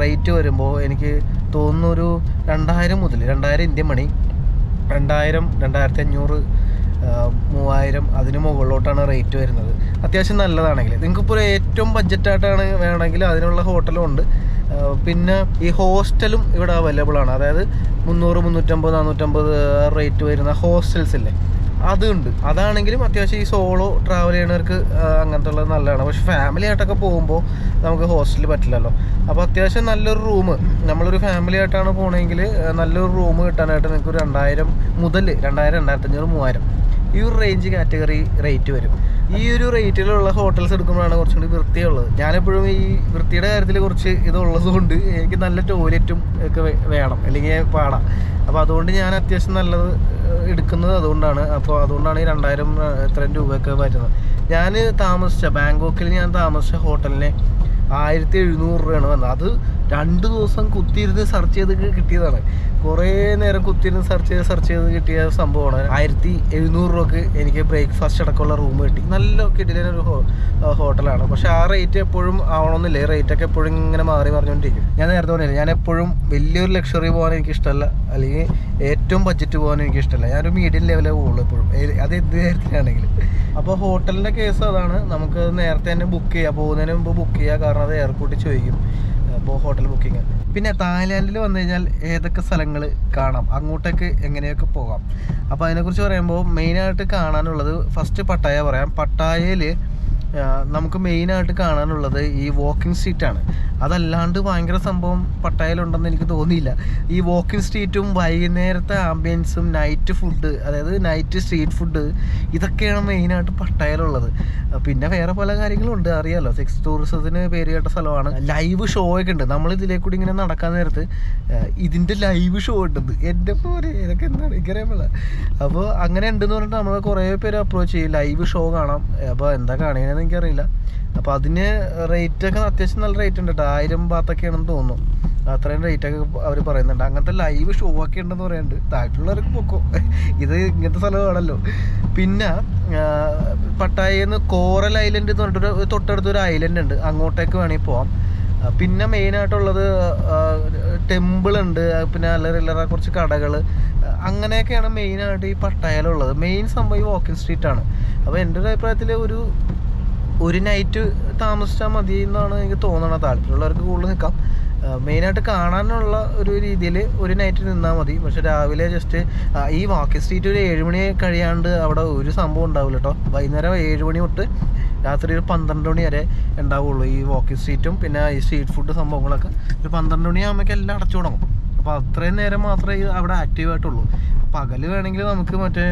റേറ്റ് വരുമ്പോൾ എനിക്ക് തോന്നുന്നു ഒരു 2000 മുതൽ 2000 ഇന്ത്യൻ മണി, 2000, 2500, 3000 അതിന് മുകളിലോട്ടാണ് റേറ്റ് വരുന്നത്. അത്യാവശ്യം നല്ലതാണെങ്കിൽ. നിങ്ങൾക്കിപ്പോൾ ഏറ്റവും ബഡ്ജറ്റായിട്ടാണ് വേണമെങ്കിൽ അതിനുള്ള ഹോട്ടലും ഉണ്ട്. പിന്നെ ഈ ഹോസ്റ്റലും ഇവിടെ അവൈലബിൾ ആണ്. അതായത് 300, 350, 450 റേറ്റ് വരുന്ന ഹോസ്റ്റൽസ് ഇല്ലേ, അതുണ്ട്. അതാണെങ്കിലും അത്യാവശ്യം ഈ സോളോ ട്രാവൽ ചെയ്യുന്നവർക്ക് അങ്ങനത്തെ ഉള്ളത് നല്ലതാണ്. പക്ഷെ ഫാമിലി ആയിട്ടൊക്കെ പോകുമ്പോൾ നമുക്ക് ഹോസ്റ്റലിൽ പറ്റില്ലല്ലോ. അപ്പോൾ അത്യാവശ്യം നല്ലൊരു റൂം, നമ്മളൊരു ഫാമിലി ആയിട്ടാണ് പോകണമെങ്കിൽ നല്ലൊരു റൂം കിട്ടാനായിട്ട് നിങ്ങൾക്ക് 2000 മുതൽ 2000, 2500, 3000 ഈ ഒരു റേഞ്ച് കാറ്റഗറി റേറ്റ് വരും. ഈ ഒരു റേറ്റിലുള്ള ഹോട്ടൽസ് എടുക്കുമ്പോഴാണ് കുറച്ചും കൂടി വൃത്തിയുള്ളത്. ഞാനെപ്പോഴും ഈ വൃത്തിയുടെ കാര്യത്തിൽ കുറച്ച് ഇതുള്ളത് കൊണ്ട് എനിക്ക് നല്ല ടോയ്ലറ്റും ഒക്കെ വേണം, അല്ലെങ്കിൽ പാടാം. അപ്പോൾ അതുകൊണ്ട് ഞാൻ അത്യാവശ്യം നല്ലത് എടുക്കുന്നത് അതുകൊണ്ടാണ്. അപ്പോൾ അതുകൊണ്ടാണ് ഈ 2000 ഇത്രയും രൂപയൊക്കെ വരുന്നത്. ഞാൻ ബാങ്കോക്കിൽ ഞാൻ താമസിച്ച ഹോട്ടലിന് 1700 രൂപയാണ് വന്നത്. അത് 2 ദിവസം കുത്തിയിരുന്ന് സെർച്ച് ചെയ്ത് കിട്ടിയതാണ്. കുറേ നേരം കുത്തിയിരുന്ന് സെർച്ച് ചെയ്ത് കിട്ടിയ സംഭവമാണ്. 1700 രൂപക്ക് എനിക്ക് ബ്രേക്ക്ഫാസ്റ്റ് അടക്കമുള്ള റൂം കിട്ടി. നല്ല കിട്ടിയൊരു ഹോട്ടലാണ്. പക്ഷേ ആ റേറ്റ് എപ്പോഴും ആവണമെന്നില്ല. ഈ റേറ്റൊക്കെ എപ്പോഴും ഇങ്ങനെ മാറി മറിഞ്ഞുകൊണ്ടിരിക്കും. ഞാൻ നേരത്തെ പറഞ്ഞില്ല, ഞാൻ എപ്പോഴും വലിയൊരു ലക്ഷറി പോകാൻ എനിക്കിഷ്ടമല്ല, അല്ലെങ്കിൽ ഏറ്റവും ബഡ്ജറ്റ് പോകാൻ എനിക്കിഷ്ടമല്ല. ഞാനൊരു മീഡിയം ലെവലേ പോകുള്ളൂ എപ്പോഴും, അത് എന്ത് കാര്യത്തിലാണെങ്കിലും. അപ്പോൾ ഹോട്ടലിൻ്റെ കേസ് അതാണ്. നമുക്ക് നേരത്തെ തന്നെ ബുക്ക് ചെയ്യുക, പോകുന്നതിന് മുമ്പ് ബുക്ക് ചെയ്യുക. കാരണം അത് എയർപോർട്ടിൽ ചോദിക്കും അപ്പോൾ ഹോട്ടൽ ബുക്കിങ്. പിന്നെ തായ്ലാൻഡിൽ വന്നു കഴിഞ്ഞാൽ ഏതൊക്കെ സ്ഥലങ്ങൾ കാണാം, അങ്ങോട്ടേക്ക് എങ്ങനെയൊക്കെ പോകാം. അപ്പോൾ അതിനെക്കുറിച്ച് പറയുമ്പോൾ മെയിനായിട്ട് കാണാനുള്ളത് ഫസ്റ്റ് പട്ടായ പറയാം. പട്ടായയിൽ നമുക്ക് മെയിനായിട്ട് കാണാനുള്ളത് ഈ വാക്കിംഗ് സ്ട്രീറ്റാണ്. അതല്ലാണ്ട് ഭയങ്കര സംഭവം പട്ടായയിലുണ്ടെന്ന് എനിക്ക് തോന്നിയില്ല. ഈ വാക്കിംഗ് സ്ട്രീറ്റും വൈകുന്നേരത്തെ ആംബിയൻസും നൈറ്റ് ഫുഡ്, അതായത് നൈറ്റ് സ്ട്രീറ്റ് ഫുഡ്, ഇതൊക്കെയാണ് മെയിനായിട്ട് പട്ടായയിലുള്ളത്. പിന്നെ വേറെ പല കാര്യങ്ങളും ഉണ്ട്, അറിയാലോ, സെക്സ് ടൂറിസത്തിന് പേര് കേട്ട സ്ഥലമാണ്. ലൈവ് ഷോ ഒക്കെ ഉണ്ട്. നമ്മൾ ഇതിലേ കൂടി ഇങ്ങനെ നടക്കാൻ നേരത്ത് ഇതിൻ്റെ ലൈവ് ഷോ ഉണ്ടെന്ന് എൻ്റെ പോലെ, ഇതൊക്കെ എന്താണ് ഇങ്ങനെയുള്ള. അപ്പോൾ അങ്ങനെ ഉണ്ടെന്ന് പറഞ്ഞിട്ട് നമ്മൾ കുറേ പേര് അപ്രോച്ച് ചെയ്യും, ലൈവ് ഷോ കാണാം. അപ്പോൾ എന്താ കാണുകയെന്ന് എനിക്കറിയില്ല. അപ്പോൾ അതിന് റേറ്റൊക്കെ അത്യാവശ്യം നല്ല റേറ്റ് ഉണ്ട് കേട്ടോ. 1000 ബാത്തൊക്കെയാണെന്ന് തോന്നുന്നു. അത്രയും റേറ്റൊക്കെ അവർ പറയുന്നുണ്ട്. അങ്ങനത്തെ ലൈവ് ഷോ ഒക്കെ ഉണ്ടെന്ന് പറയുന്നുണ്ട്. താഴെയുള്ളവർക്ക് പൊക്കോ, ഇത് ഇങ്ങനത്തെ സ്ഥലമാണല്ലോ. പിന്നെ പട്ടായയിൽ നിന്ന് കോറൽ ഐലൻഡ് എന്ന് പറഞ്ഞിട്ടൊരു തൊട്ടടുത്തൊരു ഐലൻഡ് ഉണ്ട്, അങ്ങോട്ടേക്ക് വേണമെങ്കിൽ പോവാം. പിന്നെ മെയിനായിട്ടുള്ളത് ടെമ്പിളുണ്ട്, പിന്നെ അല്ലറ കുറച്ച് കടകൾ, അങ്ങനെയൊക്കെയാണ് മെയിനായിട്ട് ഈ പട്ടായയിലുള്ളത്. മെയിൻ സംഭവം ഈ വാക്കിംഗ് സ്ട്രീറ്റാണ്. അപ്പോൾ എൻ്റെ ഒരു അഭിപ്രായത്തിൽ ഒരു നൈറ്റ് താമസിച്ചാൽ മതി എന്നാണ് എനിക്ക് തോന്നണത്. താല്പര്യമുള്ളവർക്ക് കൂടുതൽ നിൽക്കാം. മെയിനായിട്ട് കാണാനുള്ള ഒരു രീതിയിൽ ഒരു നൈറ്റ് നിന്നാൽ മതി. പക്ഷെ രാവിലെ ജസ്റ്റ് ഈ വാക്കിംഗ് സ്ട്രീറ്റ് ഒരു 7 മണി കഴിയാണ്ട് അവിടെ ഒരു സംഭവം ഉണ്ടാവില്ല കേട്ടോ. വൈകുന്നേരം 7 മണി തൊട്ട് രാത്രി ഒരു 12 മണി വരെ ഉണ്ടാവുള്ളൂ ഈ വാക്കിംഗ് സ്ട്രീറ്റും പിന്നെ ഈ സ്ട്രീറ്റ് ഫുഡ് സംഭവങ്ങളൊക്കെ. ഒരു 12 മണിയാകുമ്പോഴേക്കും എല്ലാം അടച്ചു തുടങ്ങും. അപ്പോൾ അത്രയും നേരം മാത്രമേ അവിടെ ആക്റ്റീവായിട്ടുള്ളൂ. പകൽ വേണമെങ്കിൽ നമുക്ക് മറ്റേ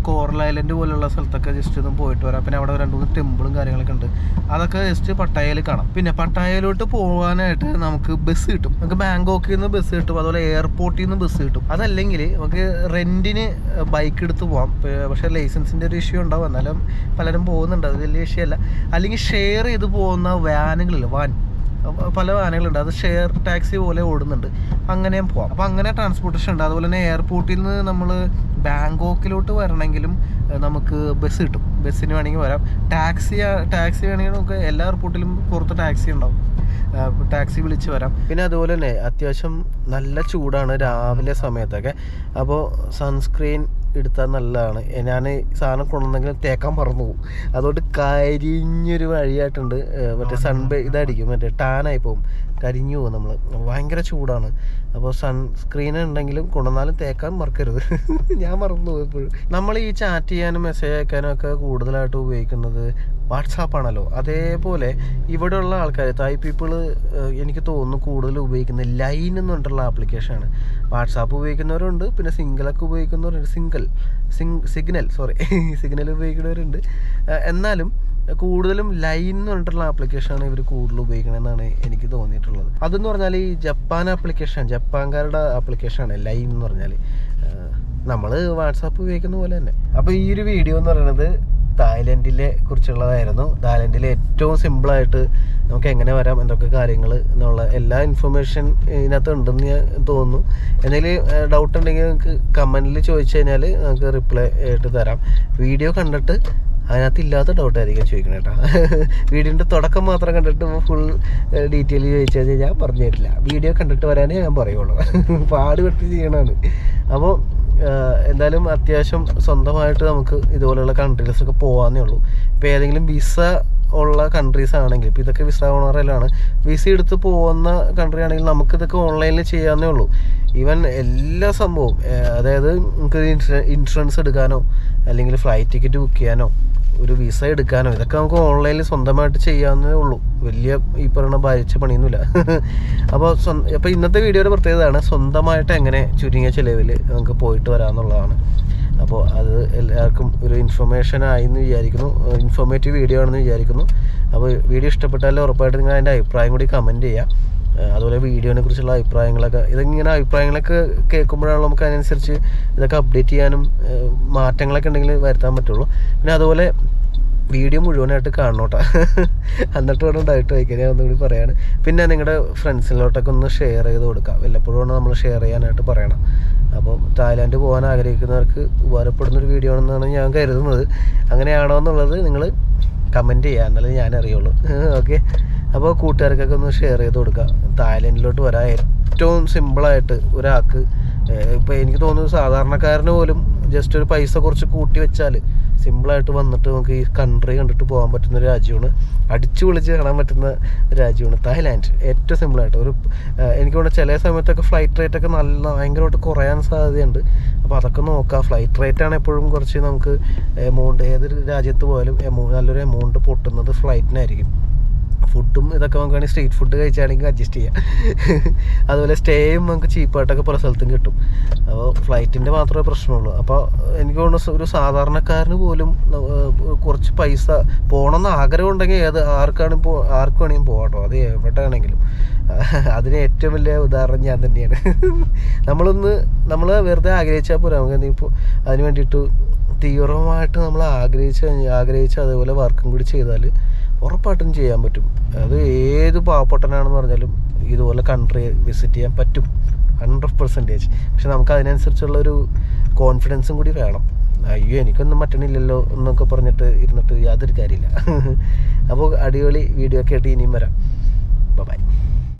കോറൽ ഐലൻഡ് പോലുള്ള സ്ഥലത്തൊക്കെ ജസ്റ്റ് ഒന്ന് പോയിട്ട് വരാം. പിന്നെ അവിടെ 2-3 ടെമ്പിളും കാര്യങ്ങളൊക്കെ ഉണ്ട്. അതൊക്കെ ജസ്റ്റ് പട്ടായയിൽ കാണാം. പിന്നെ പട്ടായയിലോട്ട് പോകാനായിട്ട് നമുക്ക് ബസ് കിട്ടും. നമുക്ക് ബാങ്കോക്കിൽ നിന്ന് ബസ് കിട്ടും, അതുപോലെ എയർപോർട്ടിൽ നിന്ന് ബസ് കിട്ടും. അതല്ലെങ്കിൽ നമുക്ക് റെൻറ്റിന് ബൈക്ക് എടുത്ത് പോകാം. പക്ഷേ ലൈസൻസിൻ്റെ ഒരു ഇഷ്യൂ ഉണ്ടാവും, എന്നാലും പലരും പോകുന്നുണ്ട്, അത് വലിയ വിഷയമല്ല. അല്ലെങ്കിൽ ഷെയർ ചെയ്ത് പോകുന്ന വാനുകളില്ല, പല വാനുകളുണ്ട്, അത് ഷെയർ ടാക്സി പോലെ ഓടുന്നുണ്ട്, അങ്ങനെയും പോവാം. അപ്പോൾ അങ്ങനെ ട്രാൻസ്പോർട്ടേഷൻ ഉണ്ട്. അതുപോലെ തന്നെ എയർപോർട്ടിൽ നിന്ന് നമ്മൾ ബാങ്കോക്കിലോട്ട് വരണമെങ്കിലും നമുക്ക് ബസ് കിട്ടും. ബസ്സിന് വേണമെങ്കിൽ വരാം. ടാക്സി വേണമെങ്കിൽ നമുക്ക് എല്ലാ എയർപോർട്ടിലും പുറത്ത് ടാക്സി ഉണ്ടാവും, ടാക്സി വിളിച്ച് വരാം. പിന്നെ അതുപോലെ തന്നെ അത്യാവശ്യം നല്ല ചൂടാണ് രാവിലെ സമയത്തൊക്കെ. അപ്പോൾ സൺസ്ക്രീൻ എടുത്താൽ നല്ലതാണ്. ഞാൻ സാധനം കൊണ്ടുവന്നെങ്കിലും തേക്കാൻ മറന്നു പോകും. അതുകൊണ്ട് കരിഞ്ഞൊരു വഴിയായിട്ടുണ്ട്. മറ്റേ ഇതായിരിക്കും, മറ്റേ ടാനായി പോകും, കരിഞ്ഞു പോകും നമ്മൾ. ഭയങ്കര ചൂടാണ്. അപ്പോൾ സൺസ്ക്രീൻ ഉണ്ടെങ്കിലും കൊണ്ടുവന്നാലും തേക്കാൻ മറക്കരുത്. ഞാൻ മറന്നു പോകും എപ്പോഴും. നമ്മൾ ഈ ചാറ്റ് ചെയ്യാനും മെസ്സേജ് അയക്കാനും ഒക്കെ കൂടുതലായിട്ട് ഉപയോഗിക്കുന്നത് വാട്സാപ്പാണല്ലോ. അതേപോലെ ഇവിടെയുള്ള ആൾക്കാർ തായ് പീപ്പിൾ എനിക്ക് തോന്നുന്നു കൂടുതൽ ഉപയോഗിക്കുന്നത് ലൈൻ എന്ന് പറഞ്ഞിട്ടുള്ള ആപ്ലിക്കേഷനാണ്. വാട്സാപ്പ് ഉപയോഗിക്കുന്നവരുണ്ട്, പിന്നെ സിംഗിളൊക്കെ ഉപയോഗിക്കുന്നവരുണ്ട്, സിഗ്നൽ ഉപയോഗിക്കുന്നവരുണ്ട്. എന്നാലും കൂടുതലും ലൈൻ എന്ന് പറഞ്ഞിട്ടുള്ള ആപ്ലിക്കേഷനാണ് ഇവർ കൂടുതൽ ഉപയോഗിക്കണമെന്നാണ് എനിക്ക് തോന്നിയിട്ടുള്ളത്. അതെന്ന് പറഞ്ഞാൽ ഈ ജപ്പാൻകാരുടെ ആപ്ലിക്കേഷനാണ് ലൈൻ എന്ന് പറഞ്ഞാൽ. നമ്മൾ വാട്സാപ്പ് ഉപയോഗിക്കുന്ന പോലെ തന്നെ. അപ്പോൾ ഈ ഒരു വീഡിയോ എന്ന് പറയുന്നത് തായ്ലൻഡിലെ കുറിച്ചുള്ളതായിരുന്നു. തായ്ലൻഡിലെ ഏറ്റവും സിമ്പിളായിട്ട് നമുക്ക് എങ്ങനെ വരാം, എന്തൊക്കെ കാര്യങ്ങൾ എന്നുള്ള എല്ലാ ഇൻഫർമേഷൻ ഇതിനകത്ത് ഉണ്ടെന്ന് ഞാൻ തോന്നുന്നു. എന്തെങ്കിലും ഡൗട്ട് ഉണ്ടെങ്കിൽ നിങ്ങൾക്ക് കമൻറ്റിൽ ചോദിച്ചു കഴിഞ്ഞാൽ നമുക്ക് റിപ്ലൈ ആയിട്ട് തരാം. വീഡിയോ കണ്ടിട്ട് അതിനകത്ത് ഇല്ലാത്ത ഡൗട്ടായിരിക്കും ചോദിക്കണം കേട്ടോ. വീഡിയോൻ്റെ തുടക്കം മാത്രം കണ്ടിട്ട് ഫുൾ ഡീറ്റെയിൽ ചോദിച്ചു കഴിഞ്ഞാൽ ഞാൻ പറഞ്ഞു തരില്ല. വീഡിയോ കണ്ടിട്ട് വരാനേ ഞാൻ പറയുള്ളൂ, പാടുപെട്ട് ചെയ്യണമാണ്. അപ്പോൾ എന്തായാലും അത്യാവശ്യം സ്വന്തമായിട്ട് നമുക്ക് ഇതുപോലെയുള്ള കൺട്രീസൊക്കെ പോകാമെന്നേ ഉള്ളൂ. ഇപ്പോൾ ഏതെങ്കിലും വിസ ഉള്ള കൺട്രീസ് ആണെങ്കിൽ, ഇപ്പോൾ ഇതൊക്കെ വിസ ഓണറിലാണ്, വിസ എടുത്ത് പോകുന്ന കൺട്രി ആണെങ്കിൽ നമുക്കിതൊക്കെ ഓൺലൈനിൽ ചെയ്യാവുന്നേ ഉള്ളൂ. ഈവൻ എല്ലാ സംഭവവും, അതായത് നമുക്ക് ഇൻഷുറൻസ് എടുക്കാനോ അല്ലെങ്കിൽ ഫ്ലൈറ്റ് ടിക്കറ്റ് ബുക്ക് ചെയ്യാനോ ഒരു വിസ എടുക്കാനോ ഇതൊക്കെ നമുക്ക് ഓൺലൈനിൽ സ്വന്തമായിട്ട് ചെയ്യാവുന്നേ ഉള്ളൂ. വലിയ ഈ പറയുന്ന ഭാരിച്ച പണിയൊന്നുമില്ല. അപ്പോൾ ഇന്നത്തെ വീഡിയോയുടെ പ്രത്യേകതയാണ് സ്വന്തമായിട്ട് എങ്ങനെ ചുരുങ്ങിയ ചിലവിൽ നമുക്ക് പോയിട്ട് വരാമെന്നുള്ളതാണ്. അപ്പോൾ അത് എല്ലാവർക്കും ഒരു ഇൻഫർമേഷനായി എന്ന് വിചാരിക്കുന്നു, ഇൻഫോർമേറ്റീവ് വീഡിയോ ആണെന്ന് വിചാരിക്കുന്നു. അപ്പോൾ വീഡിയോ ഇഷ്ടപ്പെട്ടാൽ ഉറപ്പായിട്ട് നിങ്ങൾ അതിൻ്റെ അഭിപ്രായം കൂടി കമൻറ്റ് ചെയ്യുക. അതുപോലെ വീഡിയോനെ കുറിച്ചുള്ള അഭിപ്രായങ്ങളൊക്കെ, ഇങ്ങനെ അഭിപ്രായങ്ങളൊക്കെ കേൾക്കുമ്പോഴാണ് നമുക്ക് അതിനനുസരിച്ച് ഇതൊക്കെ അപ്ഡേറ്റ് ചെയ്യാനും മാറ്റങ്ങളൊക്കെ ഉണ്ടെങ്കിൽ വരുത്താൻ പറ്റുള്ളൂ. പിന്നെ അതുപോലെ വീഡിയോ മുഴുവനായിട്ട് കാണണം കേട്ടോ, എന്നിട്ട് വേണം ഡയറ്റ് വയ്ക്കാൻ. ഞാൻ ഒന്നുകൂടി പറയാണ്. പിന്നെ നിങ്ങളുടെ ഫ്രണ്ട്സിലോട്ടൊക്കെ ഒന്ന് ഷെയർ ചെയ്ത് കൊടുക്കുക. വല്ലപ്പോഴും നമ്മൾ ഷെയർ ചെയ്യാനായിട്ട് പറയണം. അപ്പം തായ്ലാൻഡ് പോകാൻ ആഗ്രഹിക്കുന്നവർക്ക് ഉപകാരപ്പെടുന്നൊരു വീഡിയോ ആണെന്നാണ് ഞാൻ കരുതുന്നത്. അങ്ങനെയാണോ എന്നുള്ളത് നിങ്ങൾ കമൻറ്റ് ചെയ്യുക, എന്നാലേ ഞാൻ അറിയുള്ളൂ. ഓക്കെ, അപ്പോൾ കൂട്ടുകാർക്കൊക്കെ ഒന്ന് ഷെയർ ചെയ്ത് കൊടുക്കുക. തായ്ലൻഡിലോട്ട് വരാൻ ഏറ്റവും സിമ്പിളായിട്ട് ഒരാൾക്ക്, ഇപ്പോൾ എനിക്ക് തോന്നുന്നു സാധാരണക്കാരന് പോലും ജസ്റ്റ് ഒരു പൈസ കുറച്ച് കൂട്ടി വെച്ചാൽ സിമ്പിളായിട്ട് വന്നിട്ട് നമുക്ക് ഈ കൺട്രി കണ്ടിട്ട് പോകാൻ പറ്റുന്ന ഒരു രാജ്യമാണ്. അടിച്ചു പൊളിച്ച് കാണാൻ പറ്റുന്ന രാജ്യമാണ് തായ്ലാൻഡ്. ഏറ്റവും സിമ്പിളായിട്ട് എനിക്ക് തോന്നുന്നു ചില സമയത്തൊക്കെ ഫ്ലൈറ്റ് റേറ്റൊക്കെ ഭയങ്കരമായിട്ട് കുറയാൻ സാധ്യതയുണ്ട്. അപ്പോൾ അതൊക്കെ നോക്കാം. ഫ്ലൈറ്റ് റേറ്റാണ് എപ്പോഴും കുറച്ച് നമുക്ക് എമൗണ്ട്, ഏതൊരു രാജ്യത്ത് പോയാലും നല്ലൊരു എമൗണ്ട് പൊട്ടുന്നത് ഫ്ലൈറ്റിനായിരിക്കും. ഫുഡും ഇതൊക്കെ നോക്കുകയാണെങ്കിൽ സ്ട്രീറ്റ് ഫുഡ് കഴിച്ചാണെങ്കിൽ അഡ്ജസ്റ്റ് ചെയ്യാം. അതുപോലെ സ്റ്റേയും നമുക്ക് ചീപ്പായിട്ടൊക്കെ പല സ്ഥലത്തും കിട്ടും. അപ്പോൾ ഫ്ലൈറ്റിൻ്റെ മാത്രമേ പ്രശ്നമുള്ളൂ. അപ്പോൾ എനിക്ക് തോന്നുന്നു ഒരു സാധാരണക്കാരന് പോലും കുറച്ച് പൈസ പോകണമെന്ന് ആഗ്രഹം ഉണ്ടെങ്കിൽ ആർക്ക് വേണമെങ്കിലും പോകാം കേട്ടോ, അത് എവിടെ ആണെങ്കിലും. അതിന് ഏറ്റവും വലിയ ഉദാഹരണം ഞാൻ തന്നെയാണ്. നമ്മൾ വെറുതെ ആഗ്രഹിച്ചാൽ പോരാ, നമുക്ക് ഇപ്പോൾ അതിന് വേണ്ടിയിട്ട് തീവ്രമായിട്ട് നമ്മൾ ആഗ്രഹിച്ച് അതേപോലെ വർക്കും കൂടി ചെയ്താൽ ഉറപ്പായിട്ടും ചെയ്യാൻ പറ്റും. അത് ഏത് പാവപ്പെട്ടനാണെന്ന് പറഞ്ഞാലും ഇതുപോലെ കൺട്രി വിസിറ്റ് ചെയ്യാൻ പറ്റും 100%. പക്ഷെ നമുക്ക് അതിനനുസരിച്ചുള്ളൊരു കോൺഫിഡൻസും കൂടി വേണം. അയ്യോ എനിക്കൊന്നും പറ്റണില്ലല്ലോ എന്നൊക്കെ പറഞ്ഞിട്ട് ഇരുന്നിട്ട് യാതൊരു കാര്യമില്ല. അപ്പോൾ അടിപൊളി വീഡിയോ ഒക്കെ ആയിട്ട് ഇനിയും വരാം. ബൈ.